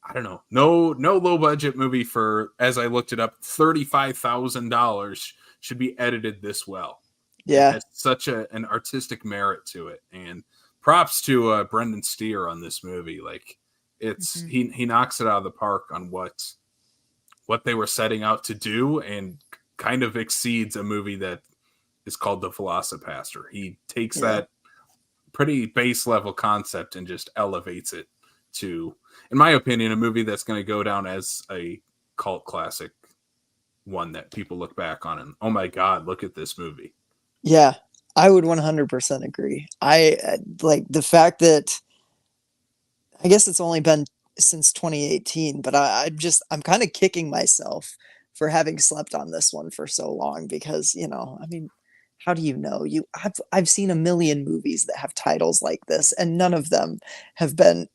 I don't know, no low budget movie for, as I looked it up, $35,000 should be edited this well. Yeah. It has such an artistic merit to it, and props to Brendan Steer on this movie. Like it's he knocks it out of the park on what they were setting out to do, and kind of exceeds a movie that is called The Velocipastor. He takes that pretty base level concept and just elevates it to, in my opinion, a movie that's going to go down as a cult classic, one that people look back on and, oh my God, look at this movie. Yeah, I would 100% agree. I like the fact that, I guess it's only been since 2018, but I'm kind of kicking myself for having slept on this one for so long, because, you know, I mean, how do you know? I've seen a million movies that have titles like this, and none of them have been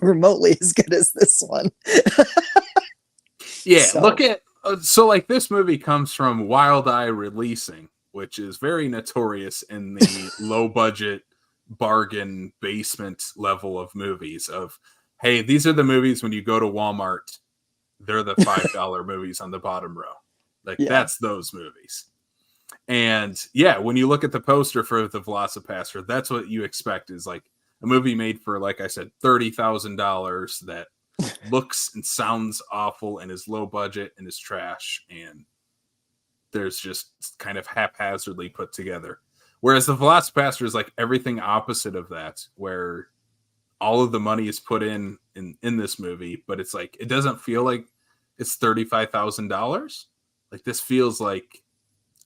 remotely as good as this one. Yeah, look at so like this movie comes from Wild Eye Releasing, which is very notorious in the low budget bargain basement level of movies of, hey, these are the movies when you go to Walmart, they're the $5 movies on the bottom row. Like that's those movies. And yeah, when you look at the poster for The Velocipastor, that's what you expect, is like a movie made for, like I said, $30,000 that looks and sounds awful and is low budget and is trash. And there's just kind of haphazardly put together. Whereas The Velocipastor is like everything opposite of that, where all of the money is put in this movie, but it's like, it doesn't feel like it's $35,000. Like this feels like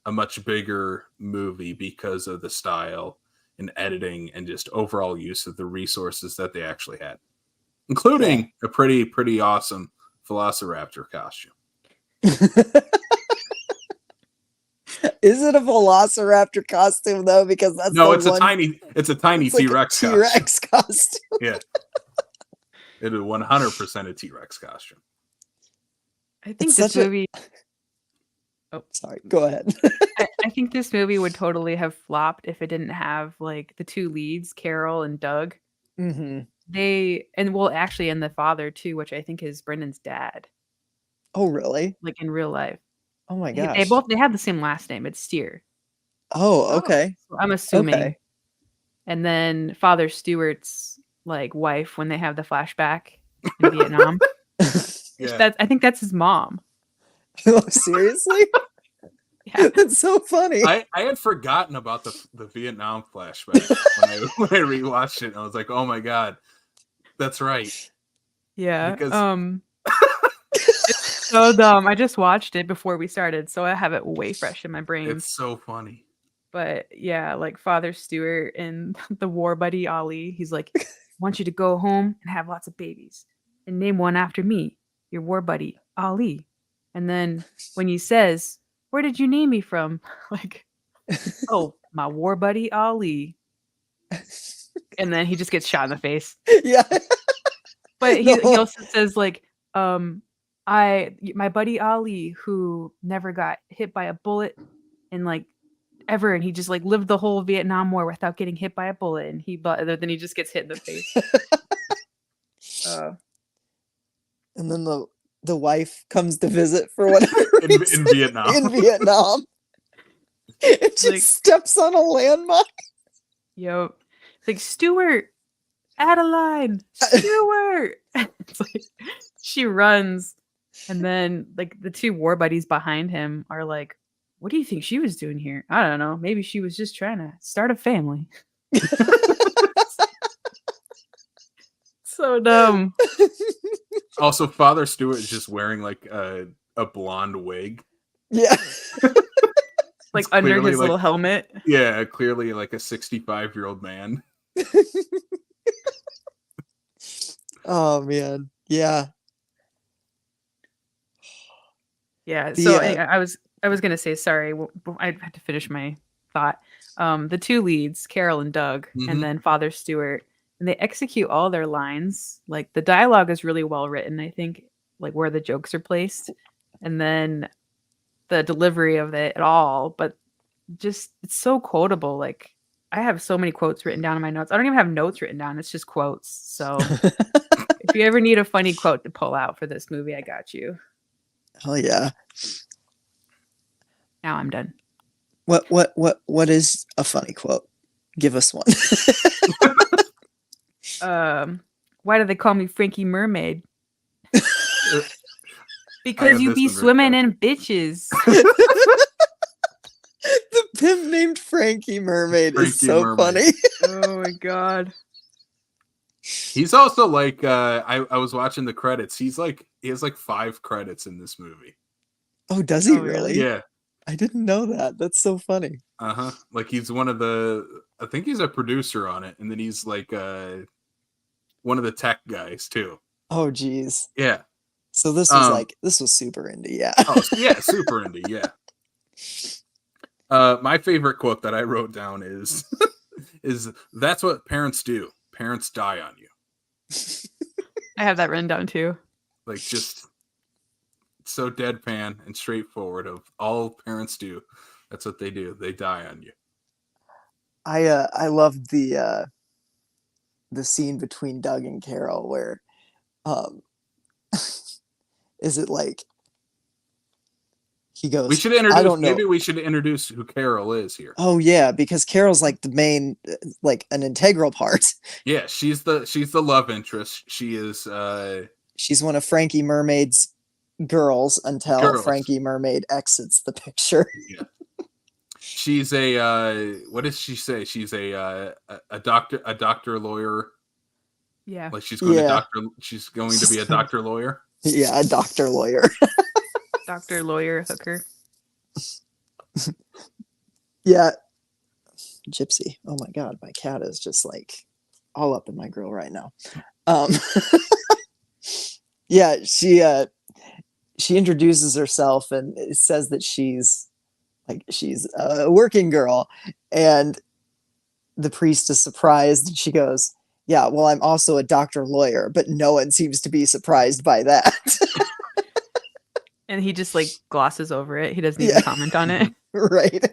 a much bigger movie because of the style and editing and just overall use of the resources that they actually had, including a pretty awesome Velociraptor costume. Is it a Velociraptor costume though? Because that's it's a tiny T-Rex costume. T-Rex costume. Yeah, it is 100% a T-Rex costume. I think this movie. Oh, sorry. Go ahead. I think this movie would totally have flopped if it didn't have like the two leads, Carol and Doug. Mm-hmm. And the father too, which I think is Brendan's dad. Oh, really? Like in real life. Oh my gosh. They have the same last name. It's Steer. Oh, okay. So I'm assuming. Okay. And then Father Stewart's like wife, when they have the flashback in Vietnam. I think that's his mom. Oh, seriously? Yeah. That's so funny. I had forgotten about the Vietnam flashback when I rewatched it, and I was like, oh my God, that's right. Yeah. Because... it's so dumb. I just watched it before we started, so I have it way fresh in my brain. It's so funny. But yeah, like Father Stewart and the war buddy Ali, he's like, I want you to go home and have lots of babies and name one after me, your war buddy Ali. And then when he says, where did you name me from? Like, oh, my war buddy Ali. And then he just gets shot in the face. Yeah. But he also says like, my buddy Ali, who never got hit by a bullet and like ever, and he just like lived the whole Vietnam War without getting hit by a bullet, and then he just gets hit in the face. And then the wife comes to visit for whatever reason in Vietnam. In Vietnam. It just like, steps on a landmine. Yo, it's like, Stewart, Adeline, Stewart. It's like she runs, and then like the two war buddies behind him are like, what do you think she was doing here? I don't know. Maybe she was just trying to start a family. So dumb. Also, Father Stewart is just wearing like a blonde wig. Yeah. Like under his little helmet. Yeah, clearly like a 65-year-old man. Oh man. Yeah. Yeah. So I was I was gonna say sorry. I had to finish my thought. The two leads, Carol and Doug, and then Father Stewart, and they execute all their lines. Like the dialogue is really well written. I think like where the jokes are placed, and then the delivery of it at all. But just it's so quotable. Like I have so many quotes written down in my notes. I don't even have notes written down. It's just quotes. So if you ever need a funny quote to pull out for this movie, I got you. Oh yeah. Now I'm done. What is a funny quote? Give us one. Why do they call me Frankie Mermaid? I Because have you this be one written swimming down. in bitches. The pimp named Frankie Mermaid is Frankie so Mermaid. funny. Oh my god. He's also like I was watching the credits. He has like 5 credits in this movie. Oh, does he Oh, really? really? Yeah. I didn't know that. That's so funny. Uh-huh. Like he's one of the I think he's a producer on it, and then he's like one of the tech guys too. Oh geez. Yeah. So this was this was super indie, yeah. Oh yeah, super indie, yeah. My favorite quote that I wrote down is that's what parents do. Parents die on you. I have that written down too. Like just so deadpan and straightforward of all parents do. That's what they do. They die on you. I loved the scene between Doug and Carol where is it like he goes, We should introduce. I don't know. Maybe we should introduce who Carol is here. Oh yeah, because Carol's like the main, like an integral part. Yeah, she's the love interest. She is. She's one of Frankie Mermaid's girls until Girls. Frankie Mermaid exits the picture. Yeah. She's a. What does she say? She's a doctor lawyer. Yeah. Like she's going Yeah. to doctor. She's going to be a doctor lawyer. Yeah, a doctor lawyer. Doctor, lawyer, hooker. Yeah. Gypsy. Oh my god, my cat is just like all up in my grill right now. Yeah, she introduces herself and says that she's a working girl, and the priest is surprised, and she goes, yeah, well, I'm also a doctor lawyer, but no one seems to be surprised by that. And he just like glosses over it. He doesn't even comment on it. Right.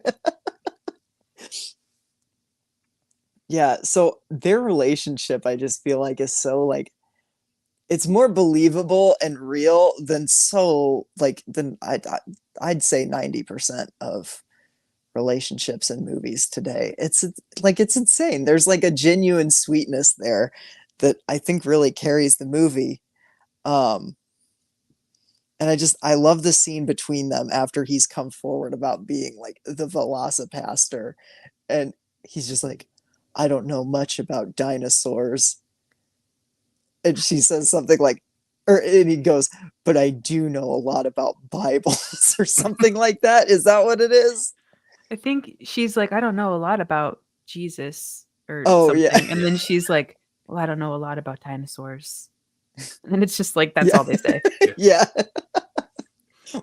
Yeah, so their relationship, I just feel like, is so like it's more believable and real than I'd say 90% of relationships in movies today. It's insane. There's like a genuine sweetness there that I think really carries the movie. And I love the scene between them after he's come forward about being like the Velocipastor, and he's just like, I don't know much about dinosaurs. And she says something like, and he goes, but I do know a lot about Bibles or something like that. Is that what it is? I think she's like, I don't know a lot about Jesus or Oh, something. yeah. And then she's like, well, I don't know a lot about dinosaurs. And then it's just like, that's Yeah. all they say. Yeah.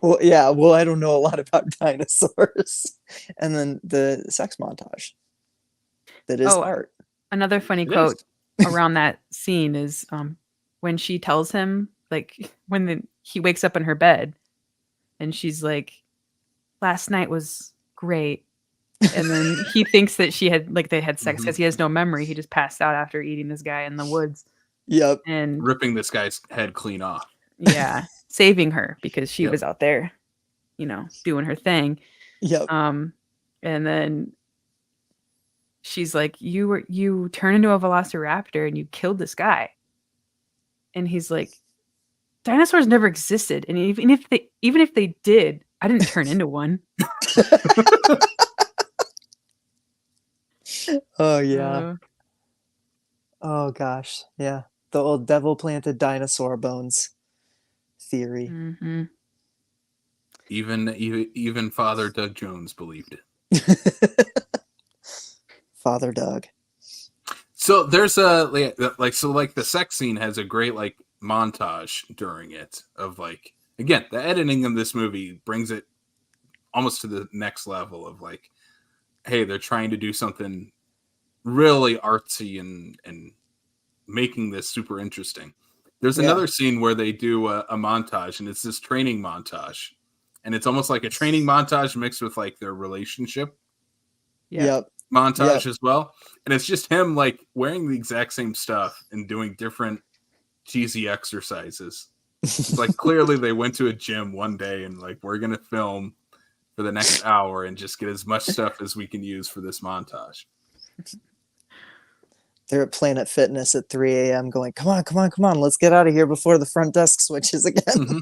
Well, yeah. Well, I don't know a lot about dinosaurs. And then the sex montage. That is art. Another funny It quote is. around that scene is when she tells him, like, he wakes up in her bed and she's like, last night was great. And then he thinks that they had sex because he has no memory. He just passed out after eating this guy in the woods. Yep. And Ripping this guy's head clean off. yeah, saving her because she Yep. was out there, doing her thing. Yep. And then she's like, you turned into a velociraptor and you killed this guy. And he's like, dinosaurs never existed. And even if they did, I didn't turn into one. Oh yeah. Oh gosh. Yeah. The old devil planted dinosaur bones theory. Mm-hmm. Even Father Doug Jones believed it. Father Doug. So there's the sex scene has a great like montage during it of like, again, the editing of this movie brings it almost to the next level of like, hey, they're trying to do something really artsy and making this super interesting. There's another scene where they do a montage, and it's this training montage, and it's almost like a training montage mixed with like their relationship montage as well. And it's just him like wearing the exact same stuff and doing different cheesy exercises. It's like clearly they went to a gym one day and like, we're gonna film for the next hour and just get as much stuff as we can use for this montage. They're at Planet Fitness at 3 a.m. going, come on, let's get out of here before the front desk switches again. Mm-hmm.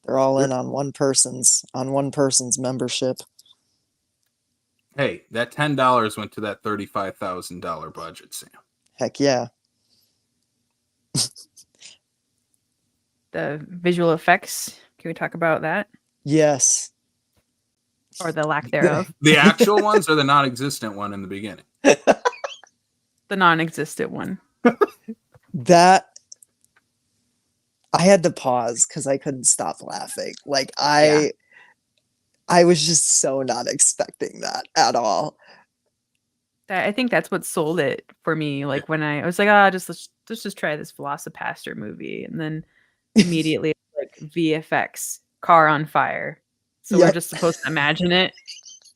They're all in on one person's membership. Hey, that $10 went to that $35,000 budget, Sam. Heck yeah. The visual effects. Can we talk about that? Yes. Or the lack thereof? The actual ones or the non-existent one in the beginning? The non-existent one. That I had to pause because I couldn't stop laughing. Like I was just so not expecting that at all. I think that's what sold it for me. Like when I was like, let's just try this Velocipastor movie, and then immediately like VFX, car on fire. So we're just supposed to imagine it.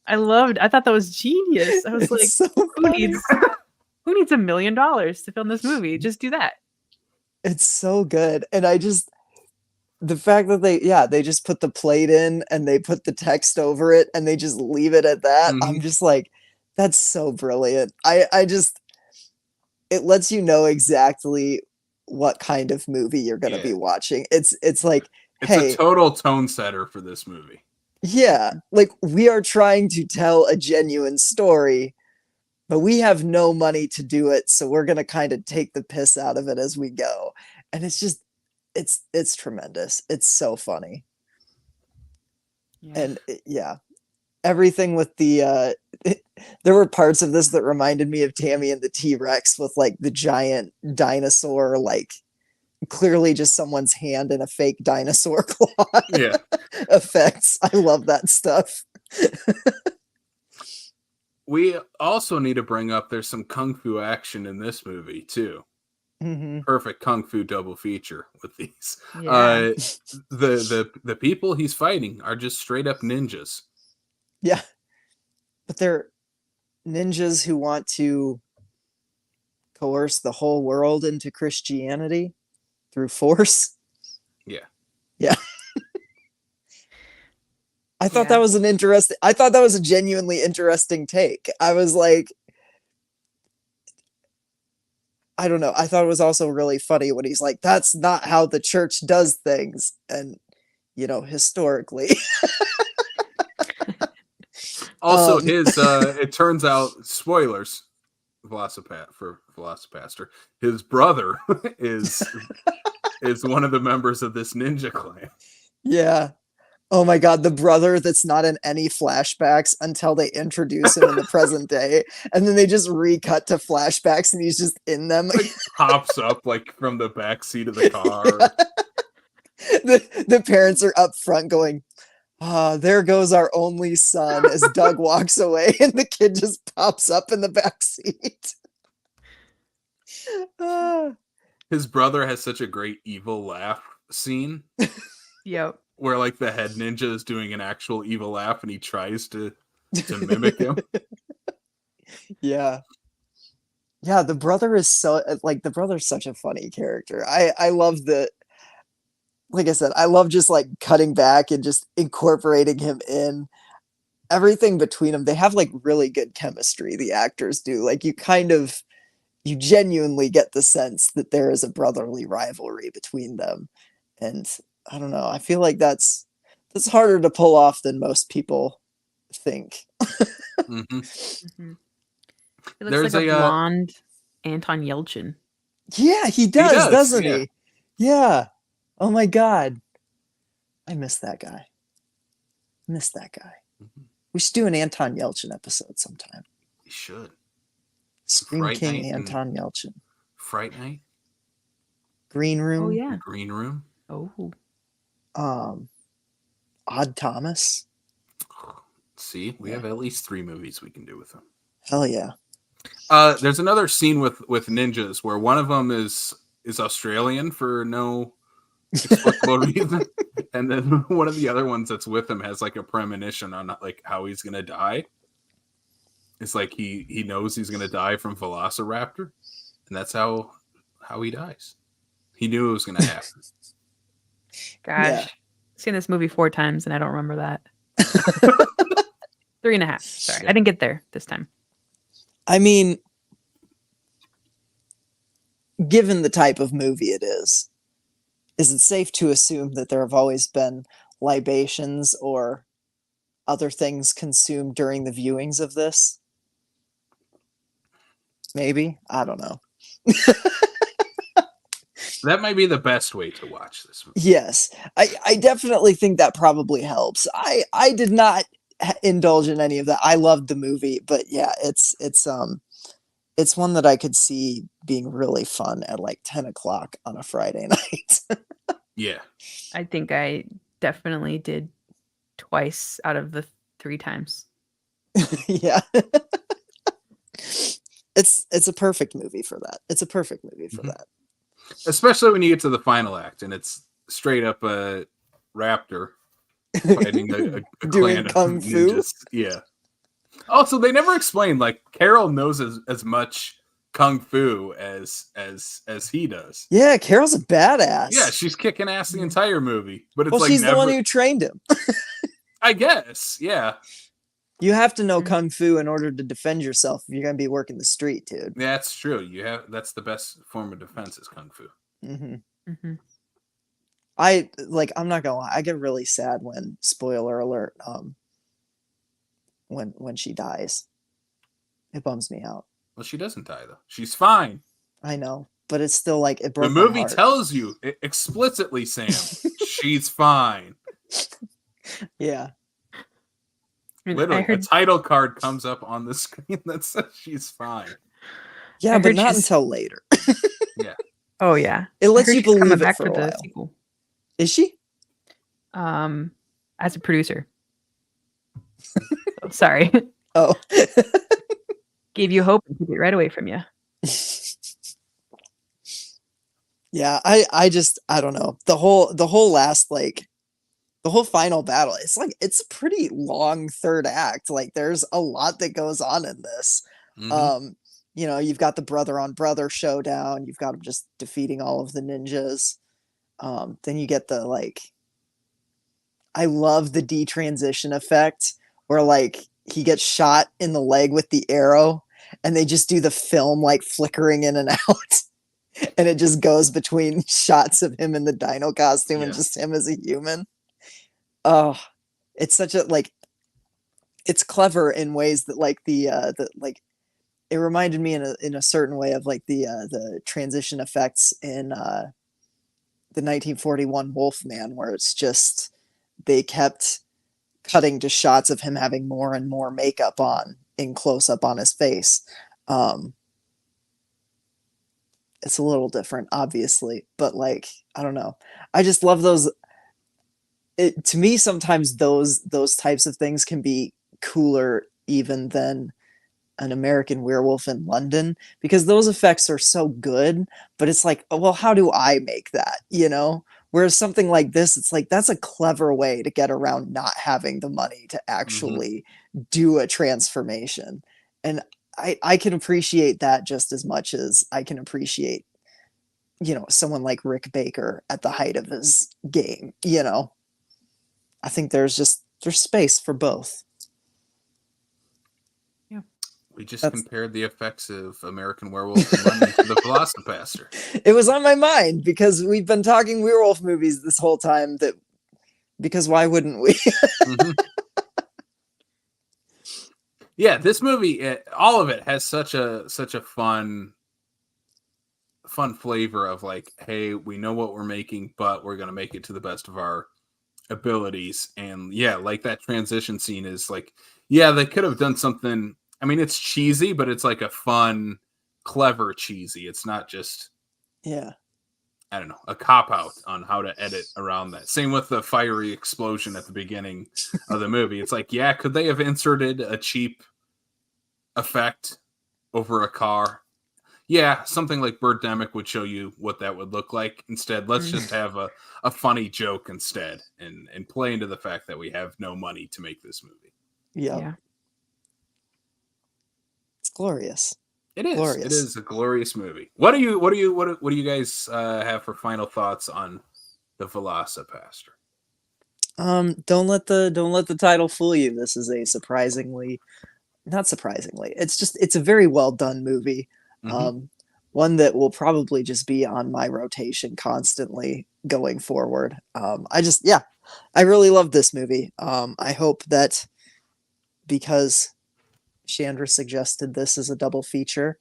I thought that was genius. I was It's like, so who funny. needs $1 million to film this movie? Just do that. It's so good. And the fact that they just put the plate in and they put the text over it and they just leave it at that. Mm-hmm. I'm just like, that's so brilliant. It lets you know exactly what kind of movie you're going to be watching. It's like, it's a total tone setter for this movie. Yeah, like we are trying to tell a genuine story, but we have no money to do it, so we're going to kind of take the piss out of it as we go. And it's just it's tremendous. It's so funny. And everything with the there were parts of this that reminded me of Tammy and the T-Rex with like the giant dinosaur, like clearly just someone's hand in a fake dinosaur claw effects. I love that stuff. We also need to bring up there's some kung fu action in this movie too. Mm-hmm. Perfect kung fu double feature with these. The people he's fighting are just straight up ninjas. Yeah, but they're ninjas who want to coerce the whole world into Christianity through force. Yeah. I thought that was a genuinely interesting take. I was like, I don't know. I thought it was also really funny when he's like, that's not how the church does things. And, historically. Also, it turns out, spoilers, for Velocipastor, his brother is one of the members of this ninja clan. Yeah. Oh my God, the brother that's not in any flashbacks until they introduce him in the present day. And then they just recut to flashbacks and he's just in them. Like, pops up like from the back seat of the car. The parents are up front going, there goes our only son as Doug walks away and the kid just pops up in the back seat. His brother has such a great evil laugh scene. Yep. Where like the head ninja is doing an actual evil laugh and he tries to mimic him. Yeah. Yeah, the brother is the brother's such a funny character. I love like I said, I love just like cutting back and just incorporating him in everything between them. They have like really good chemistry, the actors do. Like you genuinely get the sense that there is a brotherly rivalry between them. And I don't know. I feel like that's harder to pull off than most people think. Mm-hmm. Mm-hmm. He looks like a blonde Anton Yelchin. Yeah, he does, doesn't he? Yeah. Oh my God. I miss that guy. Mm-hmm. We should do an Anton Yelchin episode sometime. We should. Scream Fright King Night Anton Yelchin. Fright Night. Green Room. Oh yeah. Green Room. Oh. Odd Thomas. See, we have at least 3 movies we can do with him. Hell yeah. There's another scene with ninjas where one of them is Australian for no explicable reason, and then one of the other ones that's with him has like a premonition on like how he's gonna die. It's like he knows he's gonna die from Velociraptor, and that's how he dies. He knew it was gonna happen. Gosh, Yeah. seen this movie 4 times and I don't remember that. 3.5. Sorry, I didn't get there this time. I mean, given the type of movie it is it safe to assume that there have always been libations or other things consumed during the viewings of this? Maybe. I don't know. That might be the best way to watch this movie. Yes. I definitely think that probably helps. I did not indulge in any of that. I loved the movie, but yeah, it's one that I could see being really fun at like 10 o'clock on a Friday night. Yeah. I think I definitely did twice out of the 3 times. Yeah. It's a perfect movie for that. It's a perfect movie for that. Especially when you get to the final act and it's straight up a raptor fighting a Doing clan of kung fu? ninjas. Yeah. Also, they never explained like Carol knows as much kung fu as he does. Yeah, Carol's a badass. Yeah, she's kicking ass the entire movie, but it's well, like she's never... the one who trained him. I guess, yeah. You have to know kung fu in order to defend yourself if you're gonna be working the street, dude. Yeah, that's true. That's the best form of defense is kung fu. Mm-hmm. I'm not gonna lie, I get really sad when, spoiler alert, when she dies. It bums me out. Well, she doesn't die though. She's fine. I know, but it's still like it broke The my movie heart. tells you explicitly, Sam, she's fine. Yeah. Literally, a title card comes up on the screen that says she's fine. Yeah, but not until later. Yeah. Oh yeah. It lets you believe it back for a the while. sequel. Is she? As a producer. So, sorry. Oh. Gave you hope and took it right away from you. Yeah, I don't know. The whole last the whole final battle, it's a pretty long third act. Like there's a lot that goes on in this. You've got the brother on brother showdown, you've got him just defeating all of the ninjas. Then you get the I love the detransition effect where he gets shot in the leg with the arrow and they just do the film flickering in and out. And it just goes between shots of him in the dino costume and just him as a human. Oh, it's such a it's clever in ways that it reminded me in a certain way of the transition effects in the 1941 Wolfman, where it's just they kept cutting to shots of him having more and more makeup on in close up on his face. It's a little different, obviously, but I don't know. I just love those. To me, sometimes those types of things can be cooler even than an American Werewolf in London, because those effects are so good, but it's well, how do I make that? Whereas something like this, it's that's a clever way to get around not having the money to actually do a transformation. And I can appreciate that just as much as I can appreciate, someone like Rick Baker at the height of his game, I think there's space for both. Yeah. We just compared the effects of American Werewolf in London to the Velocipastor. It was on my mind because we've been talking werewolf movies this whole time, because why wouldn't we? Yeah, this movie, all of it has such a fun flavor of hey, we know what we're making, but we're gonna make it to the best of our abilities. And yeah, that transition scene is they could have done something. I mean, it's cheesy, but it's a fun, clever cheesy. It's not just I don't know, a cop out on how to edit around that. Same with the fiery explosion at the beginning of the movie. It's like, yeah, could they have inserted a cheap effect over a car? Yeah, something like Birdemic would show you what that would look like. Instead, let's just have a funny joke instead and play into the fact that we have no money to make this movie. Yeah. It's glorious. It is. Glorious. It is a glorious movie. What do you guys have for final thoughts on the Velocipastor? Don't let the title fool you. This is a not surprisingly. It's a very well done movie. One that will probably just be on my rotation constantly going forward. I really love this movie. I hope that because Shandra suggested this as a double feature,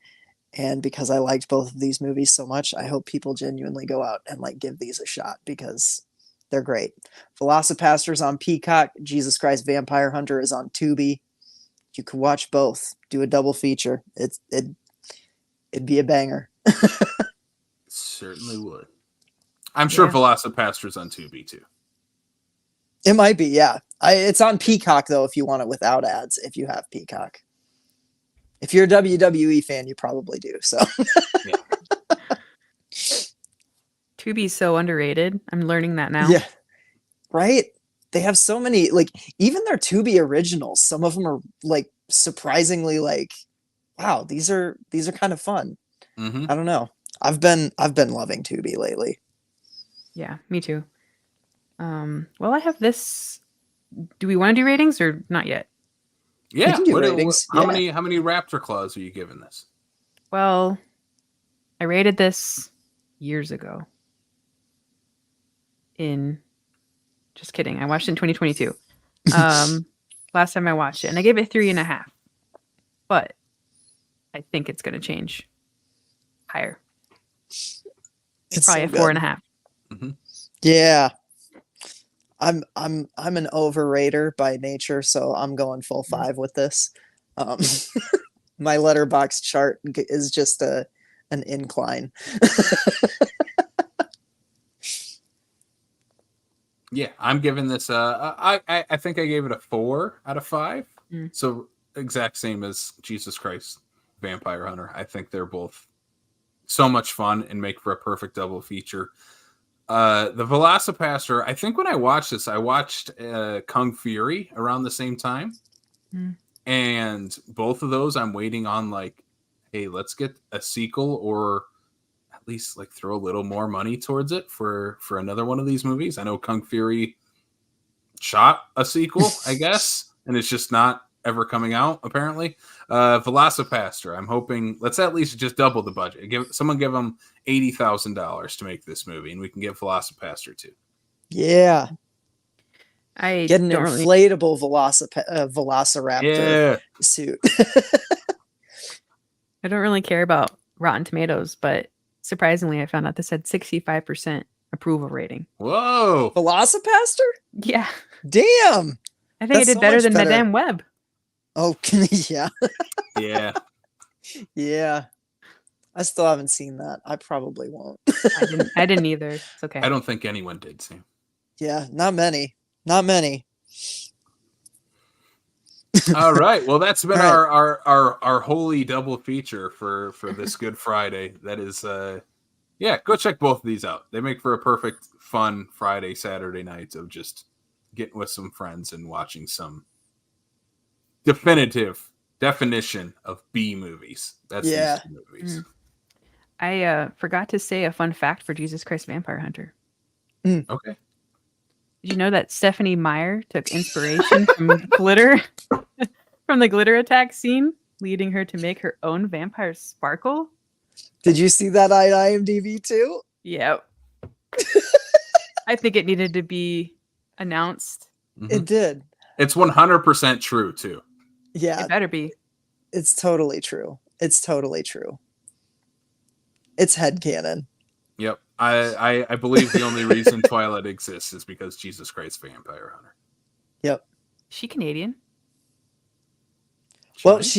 and because I liked both of these movies so much, I hope people genuinely go out and like give these a shot because they're great. Velocipastors on Peacock, Jesus Christ Vampire Hunter is on Tubi. You can watch both. Do a double feature. It'd be a banger. Certainly would. I'm sure Velocipastor's on Tubi too. It might be, yeah. It's on Peacock though if you want it without ads. If you have Peacock. If you're a WWE fan, you probably do. So, Tubi's so underrated. I'm learning that now. Yeah, right. They have so many, like even their Tubi originals. Some of them are like surprisingly like, wow, these are kind of fun. I don't know. I've been loving Tubi lately. Yeah, me too. Well, I have this. Do we want to do ratings or not yet? Yeah. can do ratings. How many Raptor claws are you giving this? Well, I rated this years ago. Just kidding. I watched it in 2022. Last time I watched it, and I gave it 3.5. But I think it's going to change higher. It's Probably a 4.5. Yeah. I'm an overrater by nature, so I'm going full 5 with this. My letterbox chart is just an incline. Yeah, I'm giving this I think I gave it a 4 out of 5. So exact same as Jesus Christ Vampire Hunter. I think they're both so much fun and make for a perfect double feature. The Velocipastor, I think when I watched this, I watched Kung Fury around the same time. And both of those I'm waiting on, like, hey, let's get a sequel or at least like throw a little more money towards it for another one of these movies. I know Kung Fury shot a sequel, I guess, and it's just not ever coming out, apparently. Velocipastor, I'm hoping let's at least just double the budget. Give them $80,000 to make this movie, and we can get Velocipastor too. Yeah. I get an inflatable Velociraptor suit. I don't really care about Rotten Tomatoes, but surprisingly, I found out this had 65% approval rating. Whoa! Velocipastor? Yeah. Damn. I think it did better than Madame Web. Oh, yeah. Yeah. Yeah. I still haven't seen that. I probably won't. I didn't either. It's okay. I don't think anyone did, Sam. Yeah, not many. Not many. All right. Well, that's been our holy double feature for this Good Friday. That is go check both of these out. They make for a perfect fun Friday, Saturday night of just getting with some friends and watching some definition of B movies. That's these movies. I forgot to say a fun fact for Jesus Christ Vampire Hunter. Okay. Did you know that Stephanie Meyer took inspiration from glitter, from the glitter attack scene, leading her to make her own vampire sparkle? Did you see that on IMDb too? Yep. I think it needed to be announced. It did. It's 100% true too. Yeah. It better be. It's totally true. It's totally true. It's headcanon. Yep. I believe the only reason Twilight exists is because Jesus Christ Vampire Hunter. Yep. Is she Canadian? Well, I think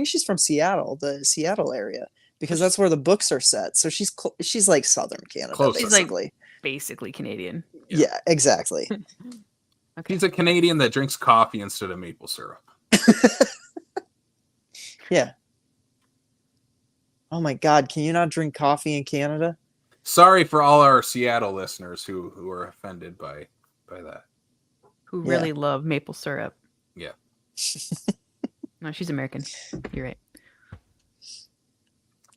she's from Seattle, the Seattle area. because that's where the books are set. So she's like Southern Canada, Close. She's like basically. basically Canadian. Yeah, exactly. Okay. He's a Canadian that drinks coffee instead of maple syrup. Yeah. Oh my God, can you not drink coffee in Canada? Sorry for all our Seattle listeners who are offended by that. Who really love maple syrup. Yeah. No, she's American. You're right.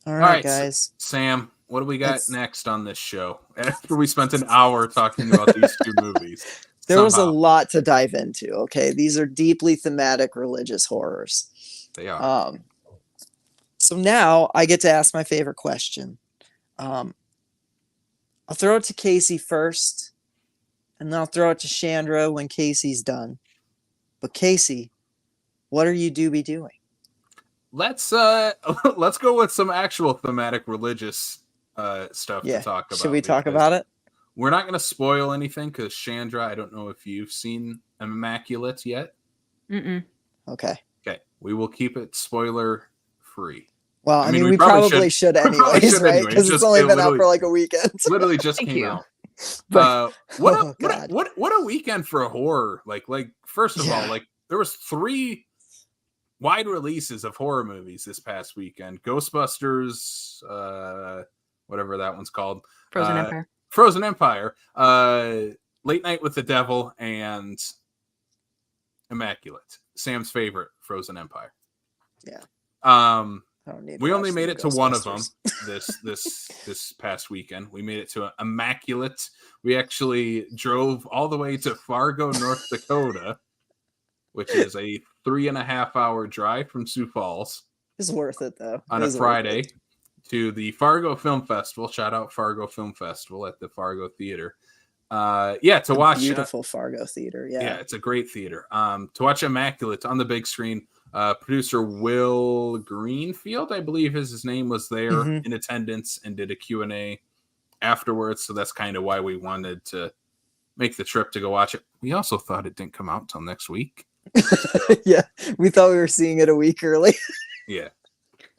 All right, guys. Sam, what do we got next on this show? After we spent an hour talking about these two movies. There was a lot to dive into, okay? These are deeply thematic religious horrors. They are. So now I get to ask my favorite question. I'll throw it to Casey first, and then I'll throw it to Shandra when Casey's done. But Casey, what are you doing? Let's go with some actual thematic religious stuff to talk about. Should we talk about it? We're not going to spoil anything because Shandra, I don't know if you've seen Immaculate yet. Mm-mm. Okay. We will keep it spoiler free. Well, I mean, we probably should anyways, right? Because it's only been out for like a weekend. Literally just came out. What a weekend for a horror! Like first of all, like there was 3 wide releases of horror movies this past weekend. Ghostbusters, whatever that one's called, Frozen Empire, Late Night with the Devil, and Immaculate. Sam's favorite, Frozen Empire. Yeah. We only made it to one of them this past weekend. We made it to Immaculate. We actually drove all the way to Fargo, North Dakota, which is a 3.5-hour drive from Sioux Falls. It's worth it though. On a Friday to the Fargo Film Festival. Shout out Fargo Film Festival at the Fargo Theater. To watch beautiful Fargo Theater. Yeah, it's a great theater. To watch Immaculate on the big screen. Producer Will Greenfield, I believe his name, was there in attendance and did a Q&A afterwards. So that's kind of why we wanted to make the trip to go watch it. We also thought it didn't come out till next week. Yeah, we thought we were seeing it a week early. Yeah.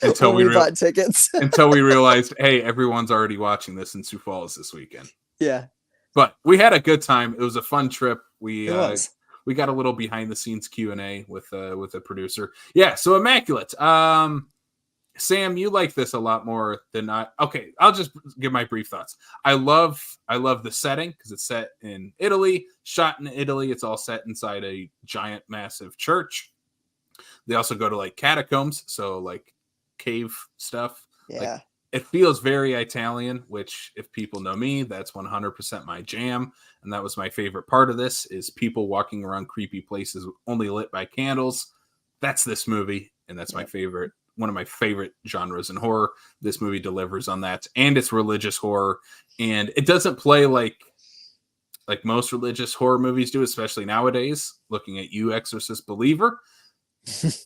Until we bought tickets. Until we realized, hey, everyone's already watching this in Sioux Falls this weekend. Yeah. But we had a good time. It was a fun trip. It was. We got a little behind the scenes Q&A with the producer. Yeah, so Immaculate. Sam, you like this a lot more than I. Okay, I'll just give my brief thoughts. I love the setting because it's set in Italy, shot in Italy. It's all set inside a giant, massive church. They also go to like catacombs, so like cave stuff. Yeah. Like, it feels very Italian, which if people know me, that's 100% my jam. And that was my favorite part of this is people walking around creepy places only lit by candles. That's this movie. And that's my favorite, one of my favorite genres in horror. This movie delivers on that. And it's religious horror. And it doesn't play like most religious horror movies do, especially nowadays, looking at you, Exorcist believer.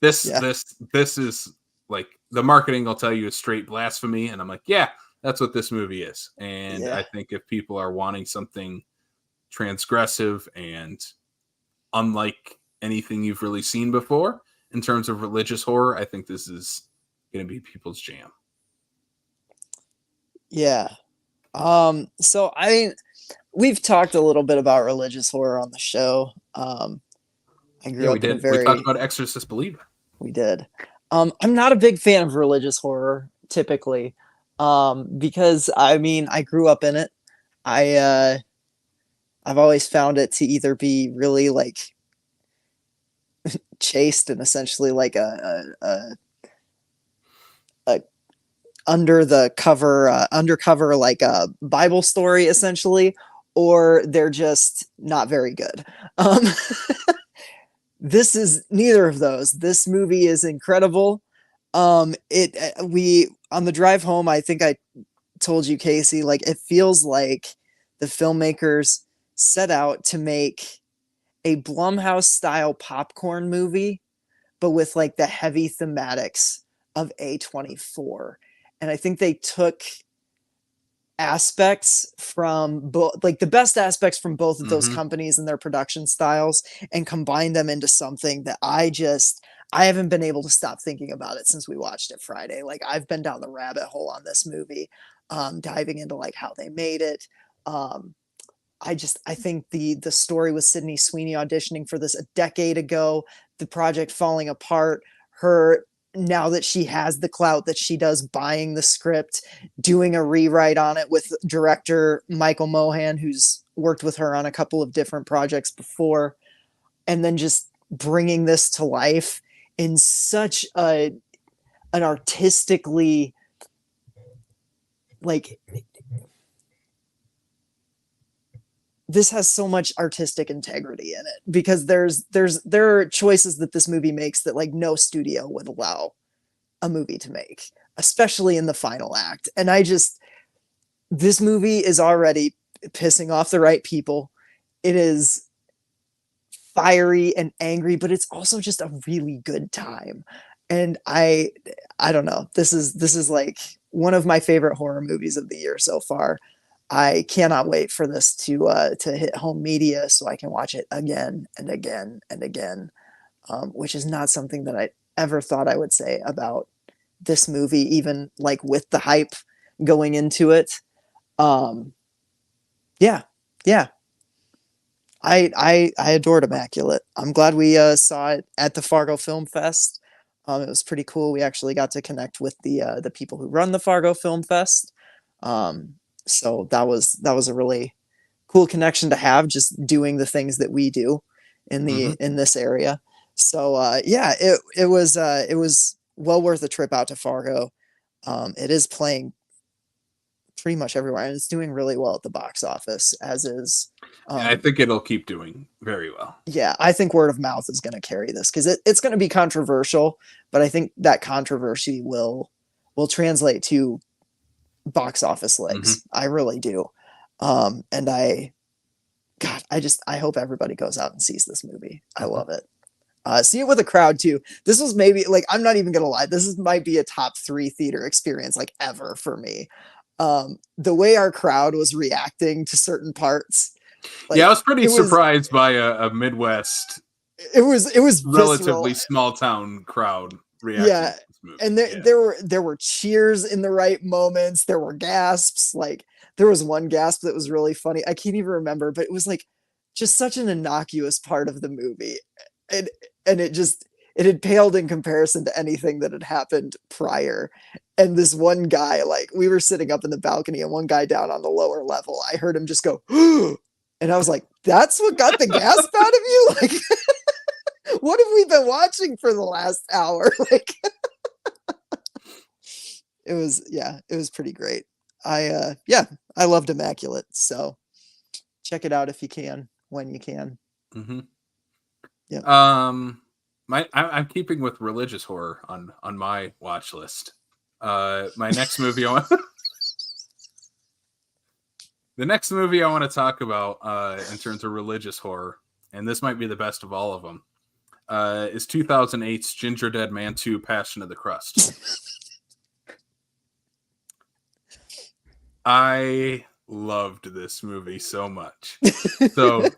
This is like the marketing will tell you it's straight blasphemy. And I'm like, yeah, that's what this movie is. And I think if people are wanting something transgressive and unlike anything you've really seen before in terms of religious horror, I think this is going to be people's jam. Yeah. So I mean, we've talked a little bit about religious horror on the show. I grew up in a we talked about Exorcist believer. We did. I'm not a big fan of religious horror typically, because I mean, I grew up in it. I've always found it to either be really like chaste and essentially like a undercover like a Bible story essentially, or they're just not very good. This is neither of those. This movie is incredible. On the drive home, I think I told you, Casey, like it feels like the filmmakers set out to make a Blumhouse style popcorn movie, but with like the heavy thematics of A24. And I think they took aspects from both, like the best aspects from both of those companies and their production styles, and combined them into something that I I haven't been able to stop thinking about it since we watched it Friday. Like I've been down the rabbit hole on this movie, diving into like how they made it. Um, I think the story with Sydney Sweeney auditioning for this a decade ago, the project falling apart, her now that she has the clout that she does, buying the script, doing a rewrite on it with director Michael Mohan, who's worked with her on a couple of different projects before, and then just bringing this to life in such an artistically like this has so much artistic integrity in it because there are choices that this movie makes that like no studio would allow a movie to make, especially in the final act. And this movie is already pissing off the right people. It is fiery and angry, but it's also just a really good time. And I don't know. This is like one of my favorite horror movies of the year so far. I cannot wait for this to hit home media so I can watch it again and again and again, which is not something that I ever thought I would say about this movie, even like with the hype going into it. Yeah. I adored Immaculate. I'm glad we saw it at the Fargo Film Fest. It was pretty cool. We actually got to connect with the people who run the Fargo Film Fest. So that was a really cool connection to have, just doing the things that we do in this area. So yeah, it was well worth a trip out to Fargo. It is playing pretty much everywhere, and it's doing really well at the box office, as is. And I think it'll keep doing very well. Yeah, I think word of mouth is going to carry this because it's going to be controversial, but I think that controversy will translate to box office legs. I really do. And I hope everybody goes out and sees this movie. I love it. See it with a crowd too. This was maybe like, I'm not even gonna lie, might be a top 3 theater experience like ever for me. The way our crowd was reacting to certain parts. Like, yeah, I was pretty surprised by a Midwest. It was relatively small town crowd reaction. Yeah. And there were cheers in the right moments. There were gasps. Like there was one gasp that was really funny. I can't even remember, but it was like just such an innocuous part of the movie. And it had paled in comparison to anything that had happened prior. And this one guy, like we were sitting up in the balcony and one guy down on the lower level, I heard him just go, and I was like, that's what got the gasp out of you? Like, what have we been watching for the last hour? Like, it was pretty great. I loved Immaculate. So check it out if you can, when you can. Mm-hmm. Yeah. I'm keeping with religious horror on my watch list. My next movie the next movie I want to talk about in terms of religious horror, and this might be the best of all of them, is 2008's Ginger Dead Man 2: Passion of the Crust. I loved this movie so much. So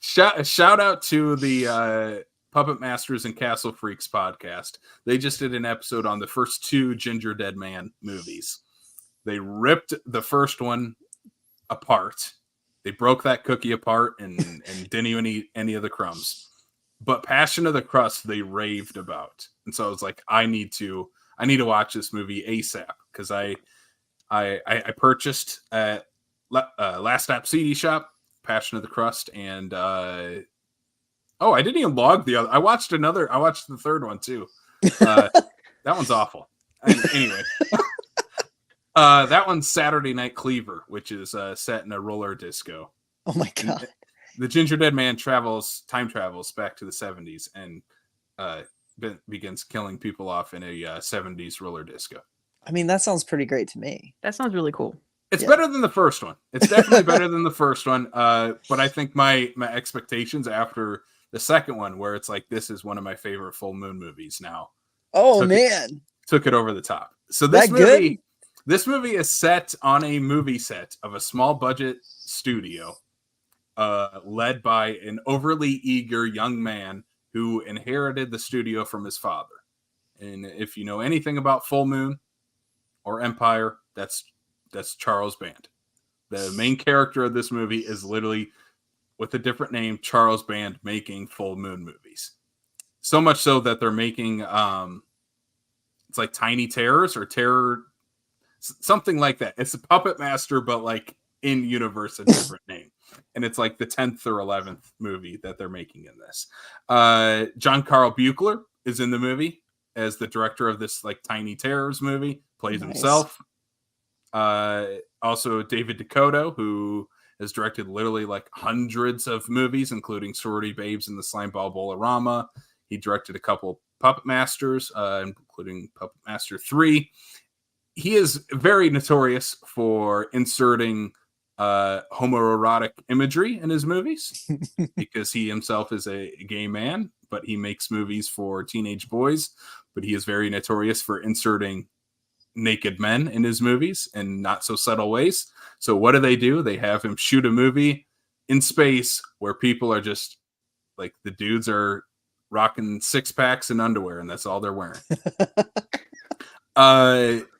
shout out to the Puppet Masters and Castle Freaks podcast. They just did an episode on the first 2 Ginger Dead Man movies. They ripped the first one apart. They broke that cookie apart and didn't even eat any of the crumbs. But Passion of the Crust they raved about. And so I was like, I need to watch this movie ASAP, because I purchased at Last Stop CD Shop Passion of the Crust, and I didn't even log the other. I watched the third one too. That one's awful. Anyway. That one's Saturday Night Cleaver, which is set in a roller disco. Oh my god! The Ginger Dead Man time travels back to the 70s and begins killing people off in a 70s roller disco. I mean, that sounds pretty great to me. That sounds really cool. It's better than the first one. It's definitely better than the first one. But I think my expectations after the second one, where it's like, this is one of my favorite full moon movies now. Oh, took it over the top. So this movie is set on a movie set of a small budget studio, led by an overly eager young man who inherited the studio from his father. And if you know anything about Full Moon or Empire, that's Charles Band. The main character of this movie is literally, with a different name, Charles Band, making Full Moon movies. So much so that they're making it's like Tiny Terrors or Terror, something like that. It's a Puppet Master, but like in universe, a different name. And it's like the 10th or 11th movie that they're making in this. John Carl Buechler is in the movie as the director of this like Tiny Terrors movie, plays himself. Also David Dakota, who has directed literally like hundreds of movies, including Sorority Babes and the Slimeball Bolorama. He directed a couple Puppet Masters, including Puppet Master 3. He is very notorious for inserting homoerotic imagery in his movies because he himself is a gay man, but he makes movies for teenage boys. But he is very notorious for inserting naked men in his movies in not so subtle ways. So what do? They have him shoot a movie in space where people are just like, the dudes are rocking 6-packs and underwear, and that's all they're wearing.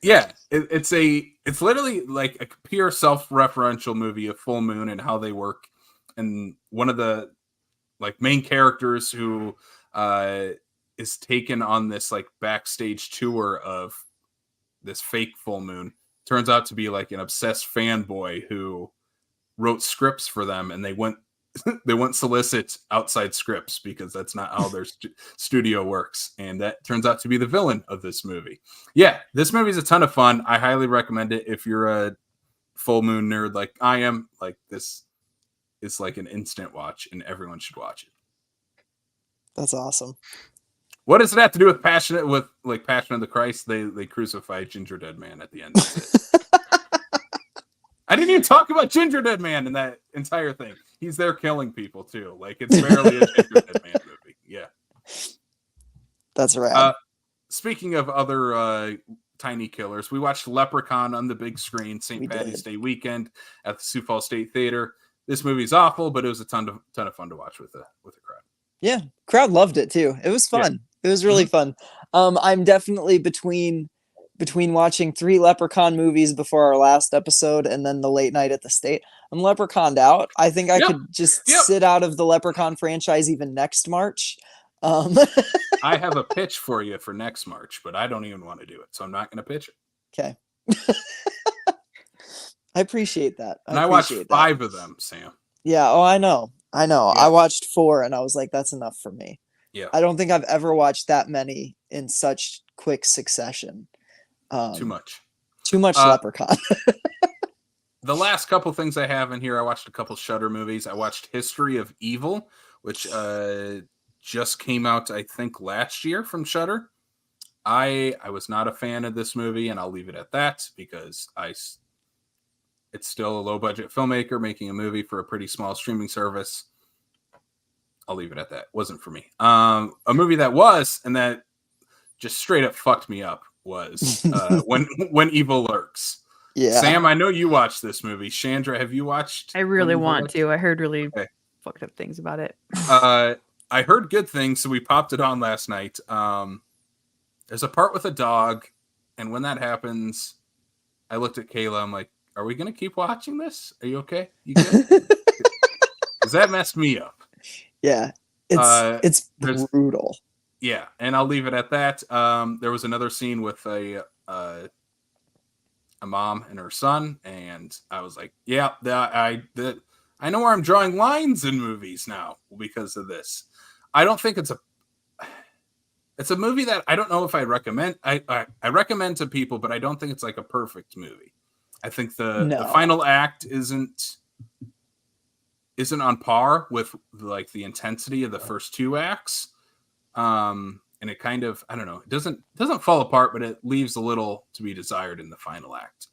It's literally like a pure self-referential movie of Full Moon and how they work. And one of the like main characters who is taken on this like backstage tour of this fake Full Moon turns out to be like an obsessed fanboy who wrote scripts for them, and they wouldn't solicit outside scripts because that's not how their studio works. And that turns out to be the villain of this movie. Yeah, this movie is a ton of fun. I highly recommend it if you're a Full Moon nerd like I am. Like, this is like an instant watch, and everyone should watch it. That's awesome. What does it have to do with Passion of the Christ? They crucify Ginger Dead Man at the end. I didn't even talk about Ginger Dead Man in that entire thing. He's there killing people too. Like, it's barely a Ginger Dead Man movie. Yeah, that's right. Speaking of other tiny killers, we watched Leprechaun on the big screen St. Patty's Day weekend at the Sioux Falls State Theater. This movie's awful, but it was a ton of fun to watch with a crowd. Yeah, crowd loved it too. It was fun. Yeah. It was really fun. I'm definitely between watching 3 Leprechaun movies before our last episode and then the late night at the State. I'm Leprechauned out. I think I could just sit out of the Leprechaun franchise even next March. I have a pitch for you for next March, but I don't even want to do it, so I'm not going to pitch it. Okay. I appreciate that. I watched 5 of them, Sam. Yeah. Oh, I know. Yeah. I watched 4 and I was like, that's enough for me. Yeah. I don't think I've ever watched that many in such quick succession. Too much Leprechaun. The last couple things I have in here, I watched a couple Shudder movies. I watched History of Evil, which just came out, I think, last year from Shudder. I was not a fan of this movie, and I'll leave it at that because it's still a low-budget filmmaker making a movie for a pretty small streaming service. I'll leave it at that. Wasn't for me. A movie that was, and that just straight up fucked me up, was When Evil Lurks. Yeah. Sam, I know you watched this movie. Chandra, have you watched? I really want to. I heard really fucked up things about it. I heard good things, so we popped it on last night. There's a part with a dog, and when that happens, I looked at Kayla. I'm like, are we going to keep watching this? Are you okay? You good? Because that messed me up. Yeah. It's brutal. Yeah, and I'll leave it at that. There was another scene with a mom and her son, and I was like, yeah, I know where I'm drawing lines in movies now because of this. I don't think it's a movie that I don't know if I recommend. I recommend to people, but I don't think it's like a perfect movie. I think the final act isn't on par with like the intensity of the first 2 acts. And it kind of, I don't know, it doesn't fall apart, but it leaves a little to be desired in the final act.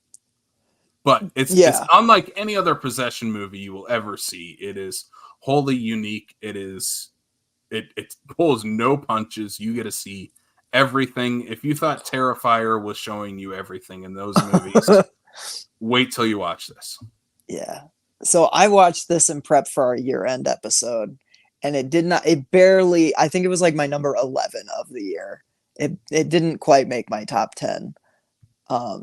But it's unlike any other possession movie you will ever see. It is wholly unique. It pulls no punches. You get to see everything. If you thought Terrifier was showing you everything in those movies, wait till you watch this. Yeah. So I watched this in prep for our year-end episode, and it barely, I think it was like my number 11 of the year. It didn't quite make my top 10.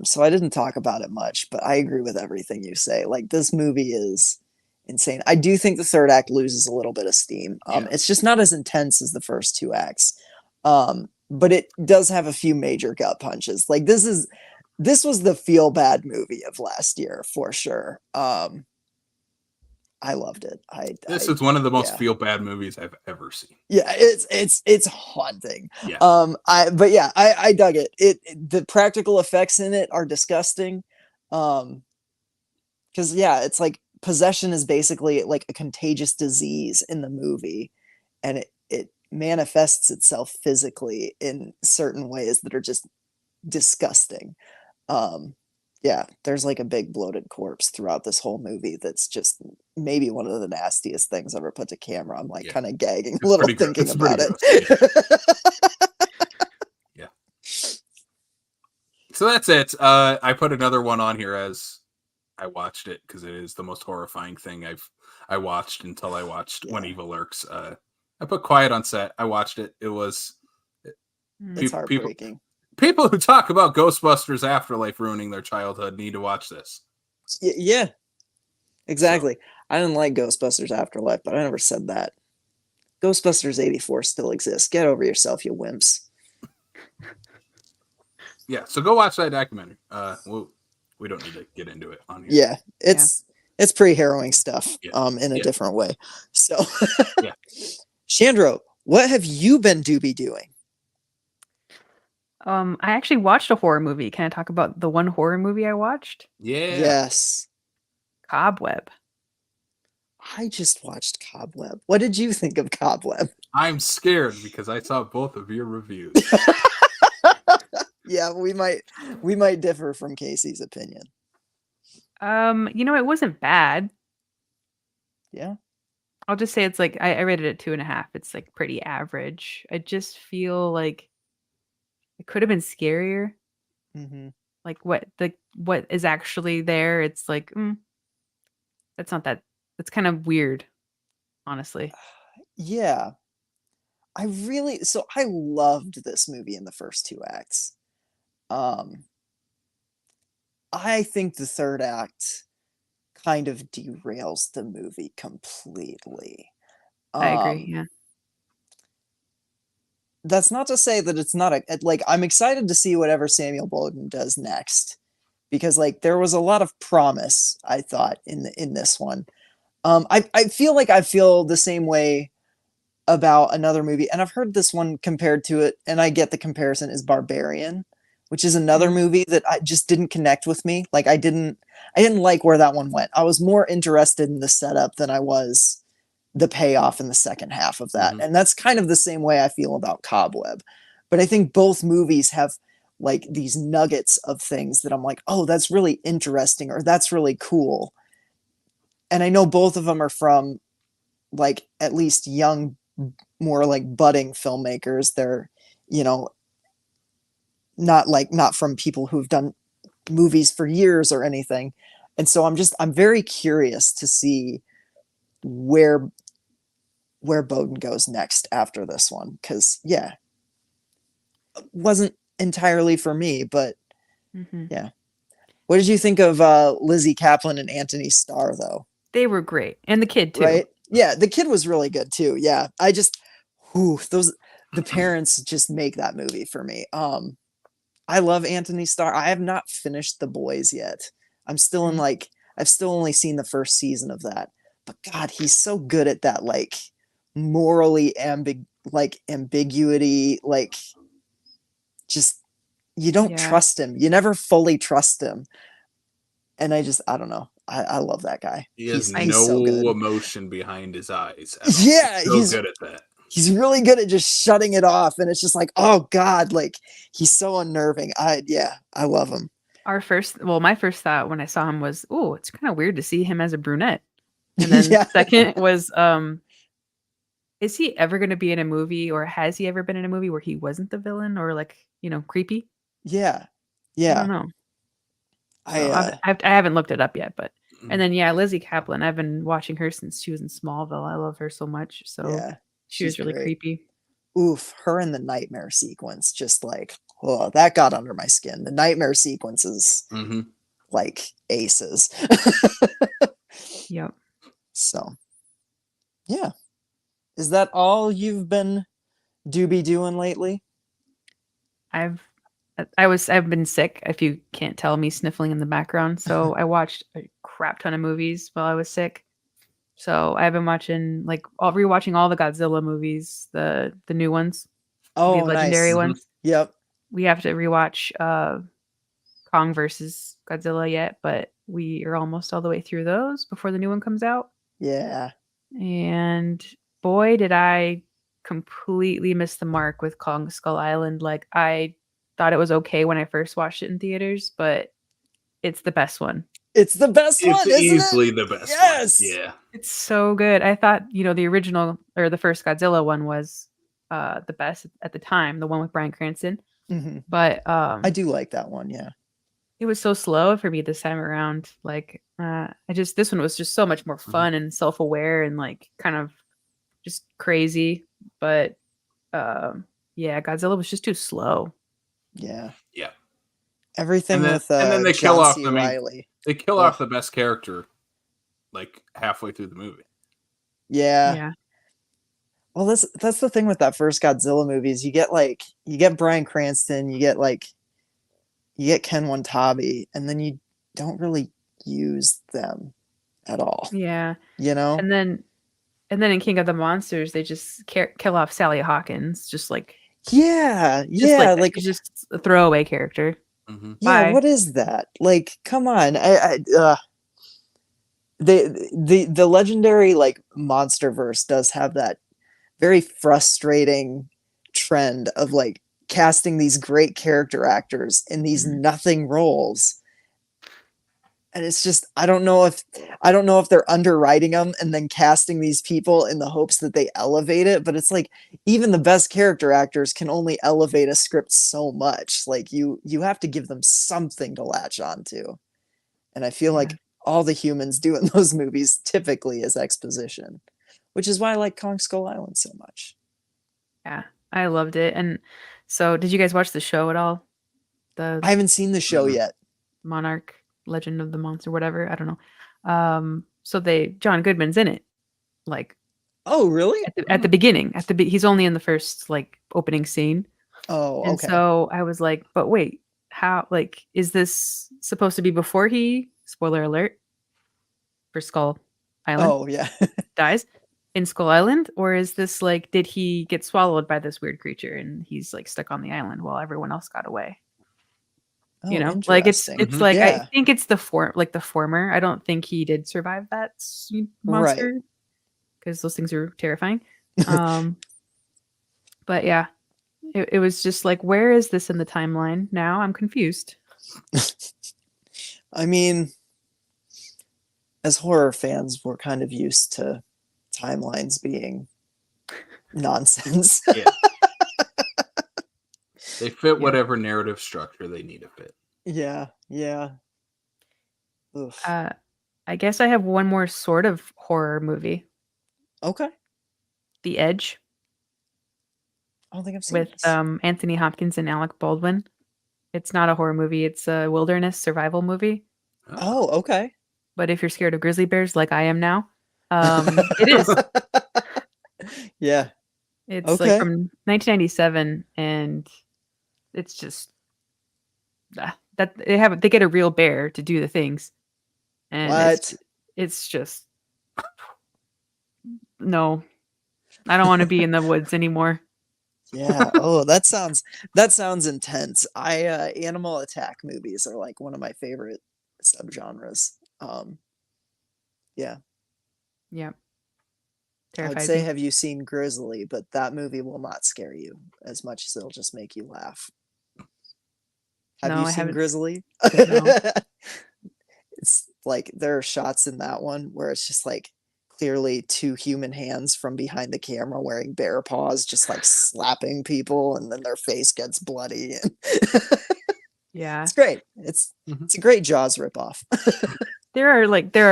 So I didn't talk about it much, but I agree with everything you say. Like, this movie is insane. I do think the third act loses a little bit of steam. It's just not as intense as the first two acts. But it does have a few major gut punches. Like, this was the feel bad movie of last year for sure. I loved it. This is one of the most feel bad movies I've ever seen. Yeah, it's haunting. Yeah. I dug it. The practical effects in it are disgusting. Because it's like possession is basically like a contagious disease in the movie, and it manifests itself physically in certain ways that are just disgusting. There's like a big bloated corpse throughout this whole movie that's just maybe one of the nastiest things ever put to camera. I'm like kind of gagging a little thinking about it. Yeah. So that's it. I put another one on here as I watched it because it is the most horrifying thing I watched until I watched When Evil Lurks. I put Quiet on Set. I watched it. It was it's heartbreaking. People who talk about Ghostbusters Afterlife ruining their childhood need to watch this. Yeah, exactly. So, I didn't like Ghostbusters Afterlife, but I never said that. Ghostbusters 84 still exists. Get over yourself, you wimps. Yeah, so go watch that documentary. We don't need to get into it on here. Yeah, it's pretty harrowing stuff in a different way. So, yeah. Shandra, what have you been doing? I actually watched a horror movie. Can I talk about the one horror movie I watched? Yeah. Yes. Cobweb. I just watched Cobweb. What did you think of Cobweb? I'm scared because I saw both of your reviews. Yeah, we might differ from Casey's opinion. It wasn't bad. Yeah. I'll just say it's like I rated it 2.5. It's like pretty average. I just feel like it could have been scarier. Mm-hmm. Like what is actually there. It's like that's not that. That's kind of weird, honestly. Yeah, I loved this movie in the first two acts. I think the third act kind of derails the movie completely. I agree. Yeah. That's not to say that it's not I'm excited to see whatever Samuel Bowden does next, because like there was a lot of promise, I thought, in this one. I feel like I feel the same way about another movie, and I've heard this one compared to it, and I get the comparison, is Barbarian, which is another movie that I just didn't connect with me. Like I didn't like where that one went. I was more interested in the setup than I was the payoff in the second half of that. And that's kind of the same way I feel about Cobweb. But I think both movies have like these nuggets of things that I'm like, oh, that's really interesting, or that's really cool. And I know both of them are from like at least young, more like budding filmmakers. They're, not from people who've done movies for years or anything. And so I'm very curious to see where Bowden goes next after this one. Cause it wasn't entirely for me, but yeah. What did you think of Lizzie Kaplan and Anthony Starr though? They were great. And the kid too. Right? Yeah. The kid was really good too. Yeah. The parents just make that movie for me. I love Anthony Starr. I have not finished The Boys yet. I'm still in I've still only seen the first season of that, but God, he's so good at that, like morally ambiguity, like just, you don't trust him. You never fully trust him. And I don't know. I love that guy. He has no so emotion behind his eyes. Yeah. He's so good at that. He's really good at just shutting it off. And it's just like, oh God, like he's so unnerving. I love him. My first thought when I saw him was, oh, it's kind of weird to see him as a brunette. And then second was, is he ever going to be in a movie, or has he ever been in a movie where he wasn't the villain, or like, creepy? Yeah. I don't know. I haven't looked it up yet, but And then Lizzie Kaplan. I've been watching her since she was in Smallville. I love her so much. So Yeah, she was she's really great. creepy. Oof, her in the nightmare sequence, just like, oh, that got under my skin. The nightmare sequences, like aces. Yep. So, yeah. Is that all you've been doing lately? I've been sick, if you can't tell me sniffling in the background. So I watched a crap ton of movies while I was sick. So I've been watching rewatching all the Godzilla movies, the new ones, Oh, the legendary nice. ones. Yep. We have to rewatch Kong versus Godzilla yet, but we are almost all the way through those before the new one comes out. Yeah. And boy, did I completely miss the mark with Kong Skull Island. Like, I thought it was okay when I first watched it in theaters, but it's the best one. It's the best one, It's isn't easily it? the best Yes. one. Yeah. It's so good. I thought, the original or the first Godzilla one was the best at the time, the one with Bryan Cranston. But I do like that one, yeah. it was so slow for me this time around. Like, this one was just so much more fun and self-aware and like kind of just crazy. But Godzilla was just too slow. Yeah. Yeah. Everything with and then they John kill off C. the Reilly. They kill off the best character like halfway through the movie. Yeah. Well, that's the thing with that first Godzilla movie is you get Bryan Cranston, you get Ken Watanabe, and then you don't really use them at all. Yeah. And then in King of the Monsters, they just kill off Sally Hawkins, just like like she's just a throwaway character. Yeah, what is that? Like, come on. The legendary like MonsterVerse does have that very frustrating trend of like casting these great character actors in these nothing roles. And it's just I don't know if they're underwriting them and then casting these people in the hopes that they elevate it, but it's like even the best character actors can only elevate a script so much. Like you have to give them something to latch onto. And I feel like all the humans do in those movies typically is exposition, which is why I like Kong Skull Island so much. Yeah, I loved it. And so did you guys watch the show at all? I haven't seen the show yet. Monarch Legend of the Monster, whatever. I don't know. So John Goodman's in it. Like, oh, really? At the beginning, he's only in the first like opening scene. Oh, okay. And so I was like, but wait, how? Like, is this supposed to be before he? Spoiler alert for Skull Island. Oh yeah, dies in Skull Island, or is this like, did he get swallowed by this weird creature and he's like stuck on the island while everyone else got away? Like it's like I think it's the former. I don't think he did survive that monster because those things are terrifying. But yeah, it was just like, where is this in the timeline now? I'm confused. I mean, as horror fans, we're kind of used to timelines being nonsense. They fit whatever narrative structure they need to fit. Yeah. Oof. I guess I have one more sort of horror movie. Okay. The Edge. I don't think I've seen with this. Anthony Hopkins and Alec Baldwin. It's not a horror movie. It's a wilderness survival movie. Oh, okay. But if you're scared of grizzly bears like I am now, it is. Yeah. It's like from 1997, and it's just that they get a real bear to do the things, and it's just no, I don't want to be in the woods anymore. Yeah. Oh, that sounds intense. Animal attack movies are like one of my favorite subgenres. Yeah. Terrified I'd say, me. have you seen Grizzly? But that movie will not scare you as much as it'll just make you laugh. Have you seen Grizzly? No. It's like there are shots in that one where it's just like clearly two human hands from behind the camera wearing bear paws, just like slapping people, and then their face gets bloody. Yeah, it's great. It's a great Jaws ripoff. There are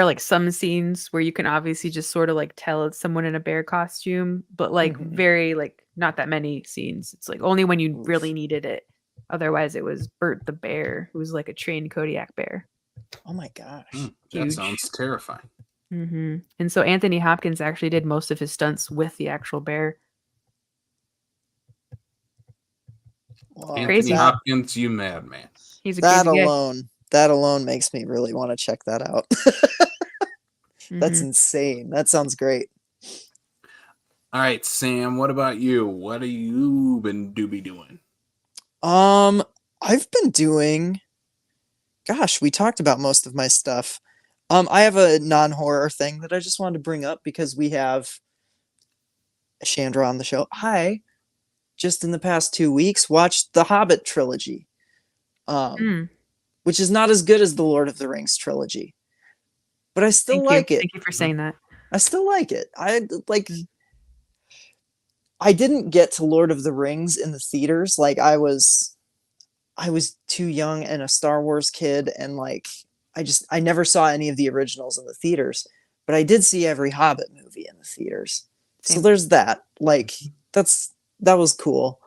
like some scenes where you can obviously just sort of like tell it's someone in a bear costume, but like Mhm. very like not that many scenes. It's like only when you Oof. really needed it. Otherwise, it was Bert the bear, who was like a trained Kodiak bear. Oh my gosh. That Huge. sounds terrifying. And so Anthony Hopkins actually did most of his stunts with the actual bear. Wow, Crazy. Anthony Hopkins, you madman. He's a that crazy guy. alone makes me really want to check that out. That's Mhm. insane. That sounds great. All right, Sam, what about you? What have you been doing? I've been doing, gosh, we talked about most of my stuff. I have a non-horror thing that I just wanted to bring up because we have Shandra on the show. I just in the past 2 weeks watched the Hobbit trilogy, Mm. which is not as good as the Lord of the Rings trilogy, but I still Thank you. like it. Thank you for saying that. I still like it. I didn't get to Lord of the Rings in the theaters. Like I was too young and a Star Wars kid, and like I never saw any of the originals in the theaters, but I did see every Hobbit movie in the theaters. So Same. there's that. Like that was cool.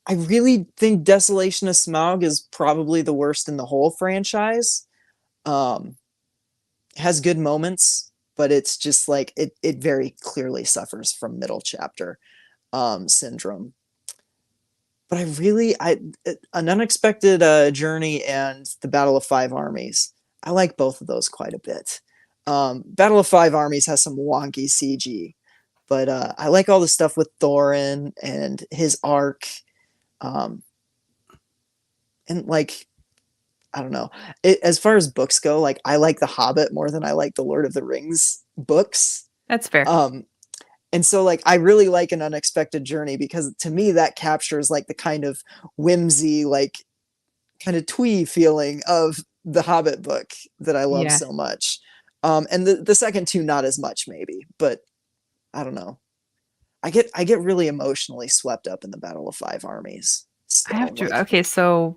I really think Desolation of Smaug is probably the worst in the whole franchise. Um, has good moments, but it's just like it very clearly suffers from middle chapter syndrome. But an unexpected journey and the Battle of Five Armies. I like both of those quite a bit. Battle of Five Armies has some wonky CG, but I like all the stuff with Thorin and his arc. And like I don't know. As far as books go, like I like The Hobbit more than I like the Lord of the Rings books. That's fair. And so like I really like An Unexpected Journey because to me that captures like the kind of whimsy, like kind of twee feeling of the Hobbit book that I love Yeah. so much. And the second two not as much maybe, but I don't know. I get really emotionally swept up in the Battle of Five Armies. I have Still, to. Okay, so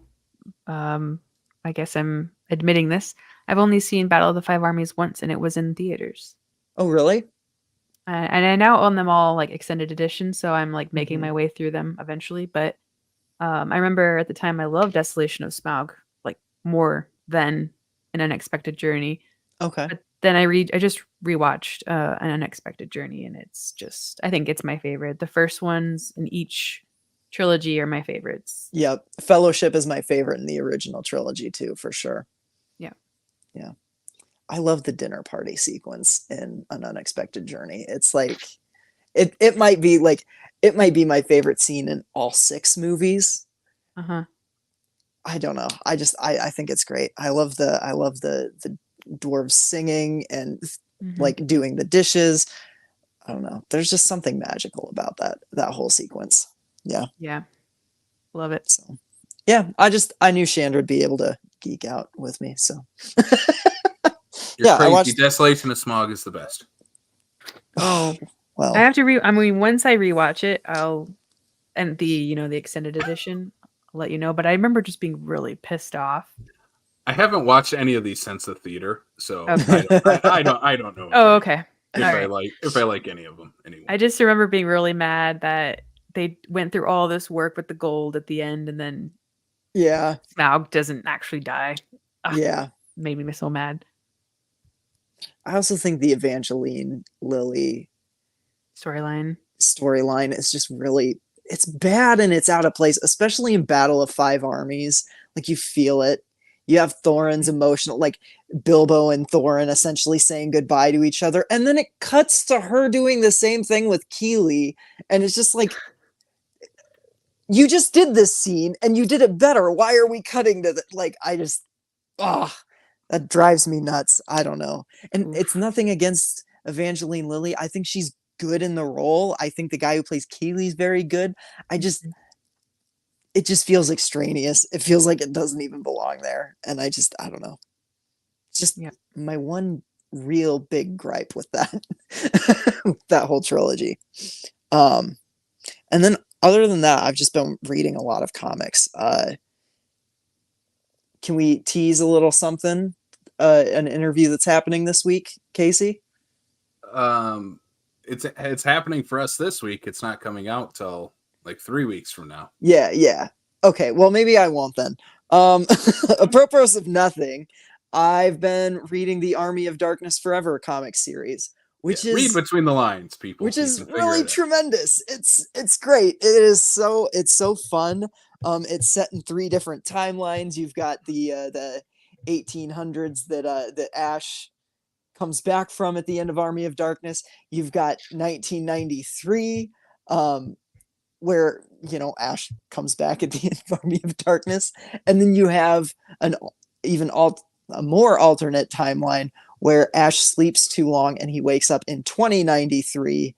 I guess I'm admitting this. I've only seen Battle of the Five Armies once, and it was in theaters. oh really? And I now own them all like extended edition, so I'm like making Mhm. my way through them eventually. But I remember at the time I loved Desolation of Smaug like more than An Unexpected Journey. Okay. But then I just rewatched An Unexpected Journey, and it's just I think it's my favorite. The first ones in each trilogy are my favorites. Yep. Fellowship is my favorite in the original trilogy too, for sure. Yeah. Yeah. I love the dinner party sequence in An Unexpected Journey. It's like it might be my favorite scene in all six movies. Uh-huh. I don't know. I think it's great. I love the dwarves singing and like doing the dishes. I don't know. There's just something magical about that whole sequence. Yeah. Yeah. Love it. So yeah, I knew Shandra would be able to geek out with me. So You're yeah, crazy. I watched. Desolation of Smog is the best. Oh, Well, I have to I mean, once I rewatch it, and the extended edition, I'll let you know. But I remember just being really pissed off. I haven't watched any of these since the theater, so Okay. I don't know. Oh, okay. If All I right. like any of them anyway. I just remember being really mad that they went through all this work with the gold at the end, and then yeah, Smaug doesn't actually die. Ugh, yeah. made me so mad. I also think the Evangeline Lily Storyline. storyline is just really it's bad and it's out of place, especially in Battle of Five Armies. Like you feel it. You have Thorin's emotional, like Bilbo and Thorin essentially saying goodbye to each other, and then it cuts to her doing the same thing with Keeley, and it's just like you just did this scene and you did it better. Why are we cutting to the like? That drives me nuts. I don't know, and Oof. it's nothing against Evangeline Lilly. I think she's good in the role. I think the guy who plays Keeley's very good. It just feels extraneous. It feels like it doesn't even belong there. And I don't know. It's just Yeah. my one real big gripe with that, that whole trilogy. And then other than that, I've just been reading a lot of comics. can we tease a little something? An interview that's happening this week, Casey? It's happening for us this week. It's not coming out till like 3 weeks from now. Yeah. Okay, well maybe I won't then. Apropos of nothing, I've been reading the Army of Darkness Forever comic series, which Read is between the lines, people. which You is can figure really it out. tremendous. It's great. It's so fun. It's set in 3 different timelines. You've got the 1800s that Ash comes back from at the end of Army of Darkness. You've got 1993, where Ash comes back at the end of Army of Darkness, and then you have an even a more alternate timeline where Ash sleeps too long and he wakes up in 2093,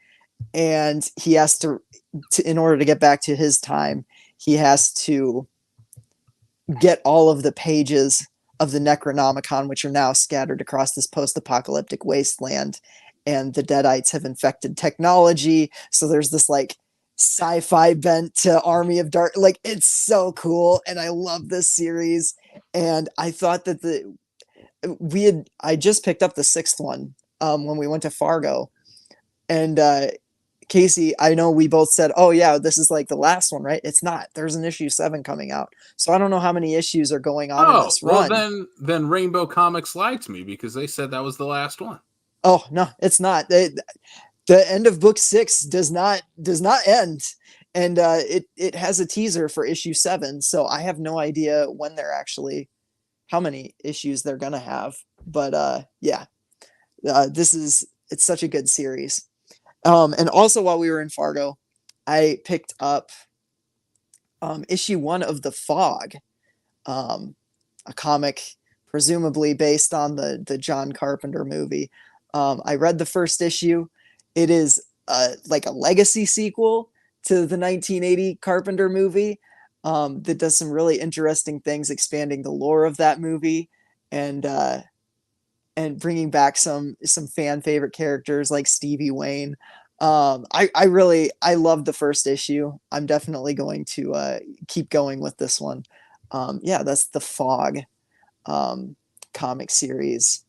and he has to in order to get back to his time, he has to get all of the pages of the Necronomicon, which are now scattered across this post-apocalyptic wasteland, and the Deadites have infected technology. So there's this like sci-fi bent to Army of Dark. Like, it's so cool, and I love this series. And I thought that I just picked up the 6th one when we went to Fargo, and Casey, I know we both said, oh yeah, this is like the last one, right? It's not. There's an issue 7 coming out. So I don't know how many issues are going on in this run. Well, then Rainbow Comics lied to me because they said that was the last one. Oh, no, it's not. The end of book 6 does not end. And it has a teaser for issue 7. So I have no idea when how many issues they're going to have. But yeah, it's such a good series. And also while we were in Fargo, I picked up issue 1 of The Fog, a comic presumably based on the John Carpenter movie. I read the first issue. It is like a legacy sequel to the 1980 Carpenter movie that does some really interesting things, expanding the lore of that movie and bringing back some fan favorite characters like Stevie Wayne. I loved the first issue. I'm definitely going to keep going with this one. Yeah, that's The Fog comic series.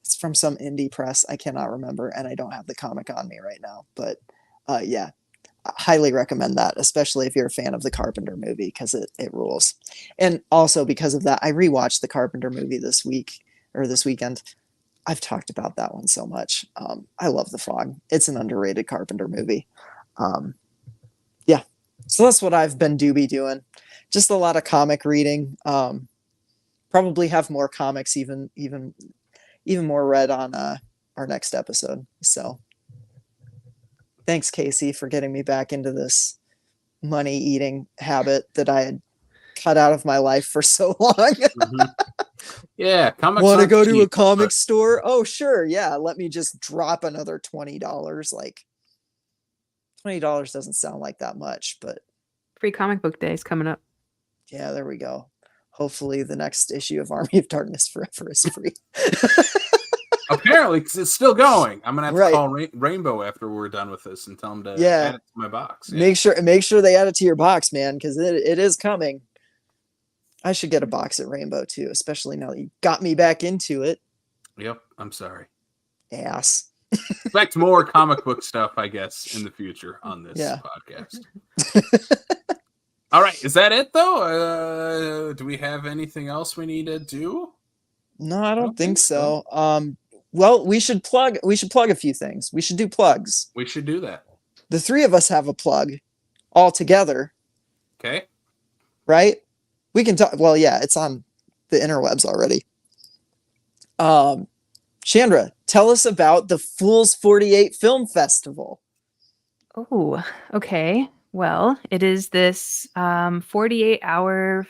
It's from some indie press. I cannot remember, and I don't have the comic on me right now. But yeah, I highly recommend that, especially if you're a fan of the Carpenter movie, because it rules. And also because of that, I rewatched the Carpenter movie this weekend. I've talked about that one so much. I love The Fog. It's an underrated Carpenter movie. Yeah. So that's what I've been doing. Just a lot of comic reading. Probably have more comics even more read on our next episode. So thanks, Casey, for getting me back into this money eating habit that I had cut out of my life for so long. Mm-hmm. Yeah, comics. Want to go to a comic store? Oh, sure. Yeah, let me just drop another $20. Like, $20 doesn't sound like that much, but Free comic book day is coming up. Yeah, there we go. Hopefully, the next issue of Army of Darkness Forever is free. Apparently, because it's still going. I'm gonna have to Right. call Rainbow after we're done with this and tell them to add it to my box. Yeah. Make sure they add it to your box, man, because it is coming. I should get a box at Rainbow too, especially now that you got me back into it. Yep, I'm sorry. Ass. Expect more comic book stuff, I guess, in the future on this podcast. All right, is that it though? Do we have anything else we need to do? No, I don't think so. Well, we should plug a few things. We should do plugs. We should do that. The 3 of us have a plug all together. Okay. Right? We can talk. Well, yeah, it's on the interwebs already. Shandra, tell us about the Fools 48 Film Festival. Oh, okay. Well, it is this 48-hour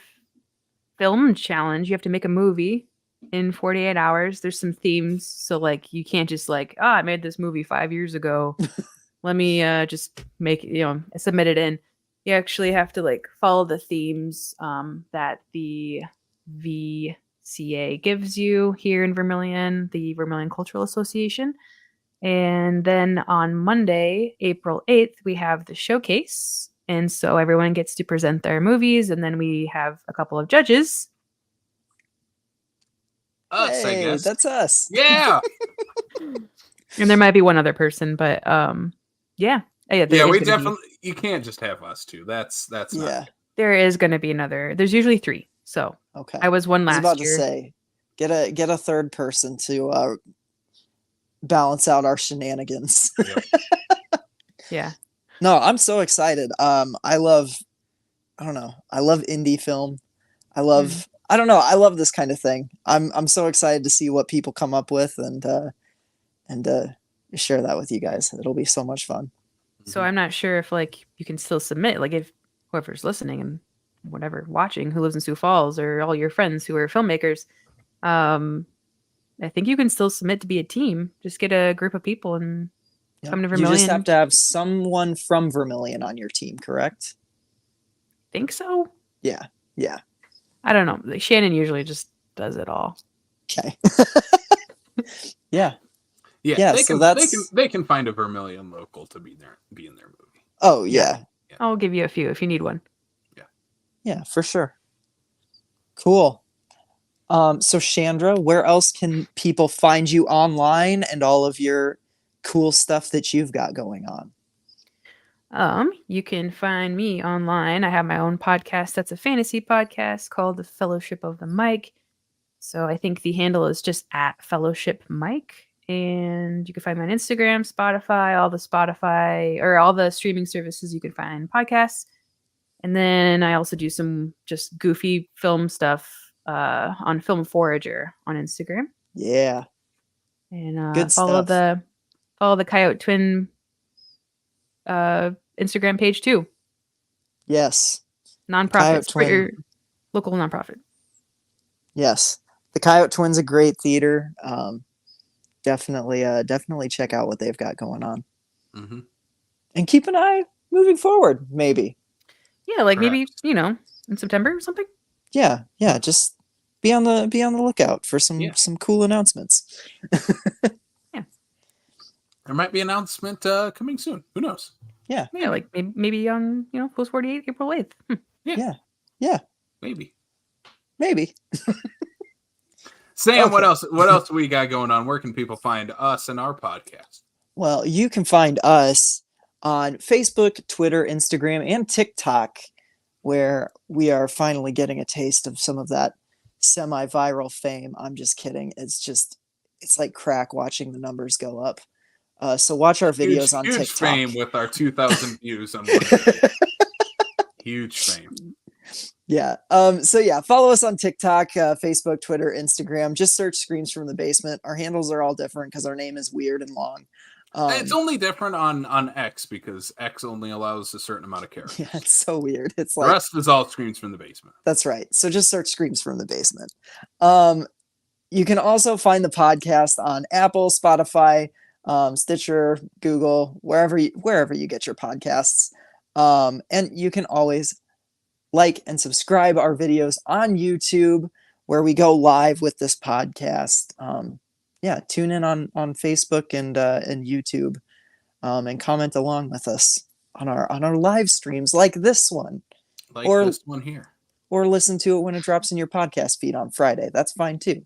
film challenge. You have to make a movie in 48 hours. There's some themes. So, like, you can't just like, I made this movie 5 years ago. Let me just make, submit it in. You actually have to like follow the themes that the VCA gives you here in Vermilion, the Vermilion Cultural Association. And then on Monday, April 8th, we have the showcase. And so everyone gets to present their movies. And then we have a couple of judges. Us, I Hey, guess. that's us. Yeah. And there might be one other person, but yeah. Yeah, there is we gonna definitely. You can't just have us two. That's not. Yeah. there is going to be another. There's usually 3. So Okay. I was one I was about last to year. say, get a third person to balance out our shenanigans. Yep. Yeah. No, I'm so excited. I love indie film. I love I don't know, I love this kind of thing. I'm so excited to see what people come up with and share that with you guys. It'll be so much fun. So I'm not sure if like you can still submit, like if whoever's listening and whatever watching who lives in Sioux Falls or all your friends who are filmmakers, I think you can still submit to be a team. Just get a group of people and come to Vermilion. You just have to have someone from Vermilion on your team, correct? Think so? Yeah. Yeah. I don't know. Like, Shannon usually just does it all. Okay. Yeah. Yeah, Yeah, they so can, that's they can find a Vermilion local to be in their movie. Oh, yeah. I'll give you a few if you need one. Yeah, for sure. Cool. So Shandra, where else can people find you online and all of your cool stuff that you've got going on? You can find me online. I have my own podcast that's a fantasy podcast called The Fellowship of the Mic. So I think the handle is just at Fellowship Mic. And you can find me on Instagram, Spotify, all the streaming services you can find podcasts. And then I also do some just goofy film stuff on Film Forager on Instagram. Yeah. And Good follow stuff. the Coyote Twin Instagram page too. Yes. Nonprofit. Coyote Support your Twin. local nonprofit. Yes. The Coyote Twin's a great theater. Definitely check out what they've got going on. Mm-hmm. And keep an eye moving forward, maybe. Yeah, like Perhaps. maybe, in September or something. Yeah. Just be on the lookout for some cool announcements. There might be an announcement coming soon. Who knows? Yeah. Yeah, like maybe on, Post 48 April 8th. Yeah. Maybe. Sam, Okay. what else we got going on? Where can people find us and our podcast? Well, you can find us on Facebook, Twitter, Instagram, and TikTok, where we are finally getting a taste of some of that semi-viral fame. I'm just kidding. It's like crack watching the numbers go up. So watch our videos on huge TikTok. fame with our 2,000 views on one video. Huge fame. Yeah. So yeah, follow us on TikTok, Facebook, Twitter, Instagram. Just search Screams from the Basement. Our handles are all different because our name is weird and long. It's only different on X because X only allows a certain amount of characters. Yeah, it's so weird. It's The like rest is all Screams from the Basement. that's right. So just search Screams from the Basement. You can also find the podcast on Apple, Spotify, Stitcher, Google, wherever you get your podcasts. And you can always like and subscribe our videos on YouTube where we go live with this podcast. Tune in on Facebook and YouTube, and comment along with us on our live streams like this one, Like or this one here. or listen to it when it drops in your podcast feed on Friday. That's fine too.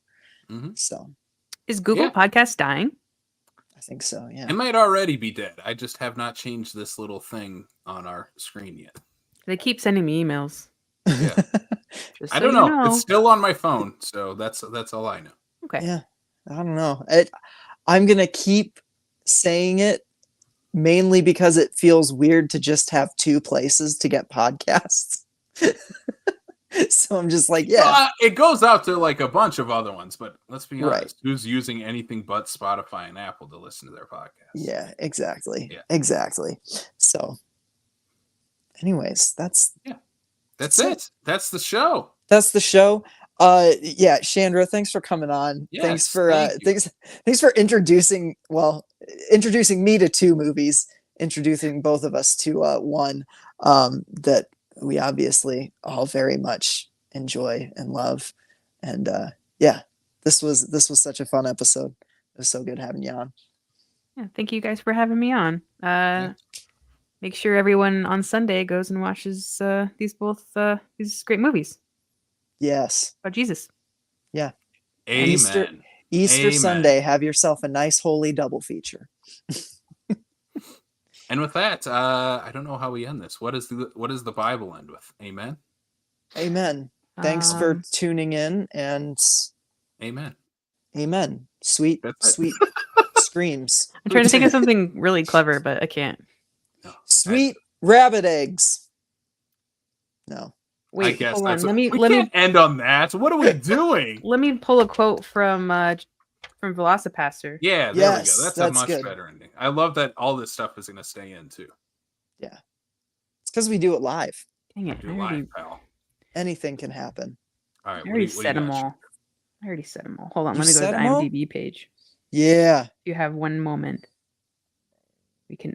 Mm-hmm. So Is Google Podcast dying? I think so. Yeah. It might already be dead. I just have not changed this little thing on our screen yet. They keep sending me emails. Yeah. Just I so don't you know. It's still on my phone, so that's all I know. Okay. Yeah. I don't know. I'm gonna keep saying it mainly because it feels weird to just have two places to get podcasts. So I'm just like, yeah. It goes out to like a bunch of other ones, but let's be honest, Right. who's using anything but Spotify and Apple to listen to their podcast? Yeah, exactly. Yeah. Exactly. So anyways, that's it. That's the show. That's the show. Shandra, thanks for coming on. Yes, thanks for thank you. thanks for introducing me to two movies, introducing both of us to one that we obviously all very much enjoy and love. And this was such a fun episode. It was so good having you on. Yeah, thank you guys for having me on. Make sure everyone on Sunday goes and watches these great movies Yes. about Jesus. Yeah. Amen. Easter Amen. Sunday, have yourself a nice holy double feature. And with that, I don't know how we end this. What does the Bible end with? Amen. Amen. Thanks for tuning in, and amen. Amen. Sweet screams. I'm trying to think of something really clever, but I can't. No, Sweet rabbit eggs. No. Wait, I guess hold on. we can't end on that. What are we doing? Let me pull a quote from Velocipastor. Yeah, there we go. That's a much good. better ending. I love that all this stuff is going to stay in too. Yeah. It's because we do it live. Dang it. Live, pal. Anything can happen. All right. I already said them all. Hold on. Let me go to the all? IMDb page. Yeah. You have one moment. We can.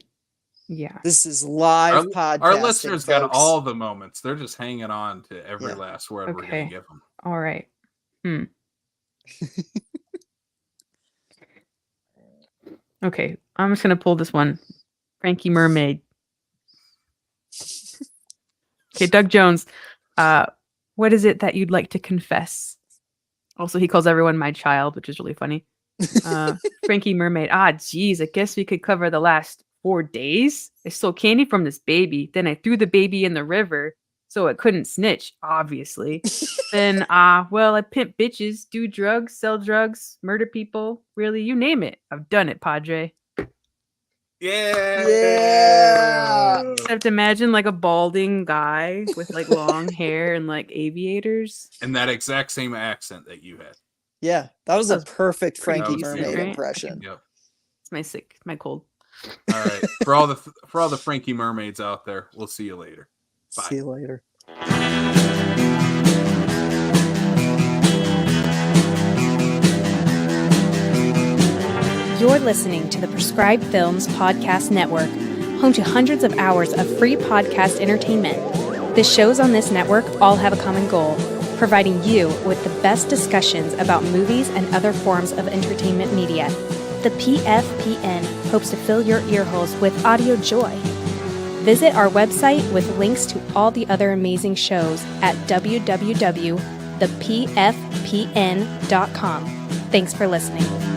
Yeah. This is live podcasting. Our listeners got folks. all the moments. They're just hanging on to every last word we're going to give them. All right. Okay. I'm just going to pull this one. Frankie Mermaid. Okay, Doug Jones. What is it that you'd like to confess? Also, he calls everyone my child, which is really funny. Frankie Mermaid. Geez, I guess we could cover the last 4 days. I stole candy from this baby. Then I threw the baby in the river so it couldn't snitch, obviously. Then, well, I pimp bitches, do drugs, sell drugs, murder people. Really, you name it. I've done it, Padre. Yeah. Except imagine like a balding guy with like long hair and like aviators. And that exact same accent that you had. Yeah, that was a perfect Frankie decent, Mermaid right? impression. Yep. It's my cold. All right. For all the Frankie Mermaids out there, we'll see you later. Bye. See you later. You're listening to the Prescribed Films Podcast Network, home to hundreds of hours of free podcast entertainment. The shows on this network all have a common goal, providing you with the best discussions about movies and other forms of entertainment media. The PFPN hopes to fill your earholes with audio joy. Visit our website with links to all the other amazing shows at www.thepfpn.com. Thanks for listening.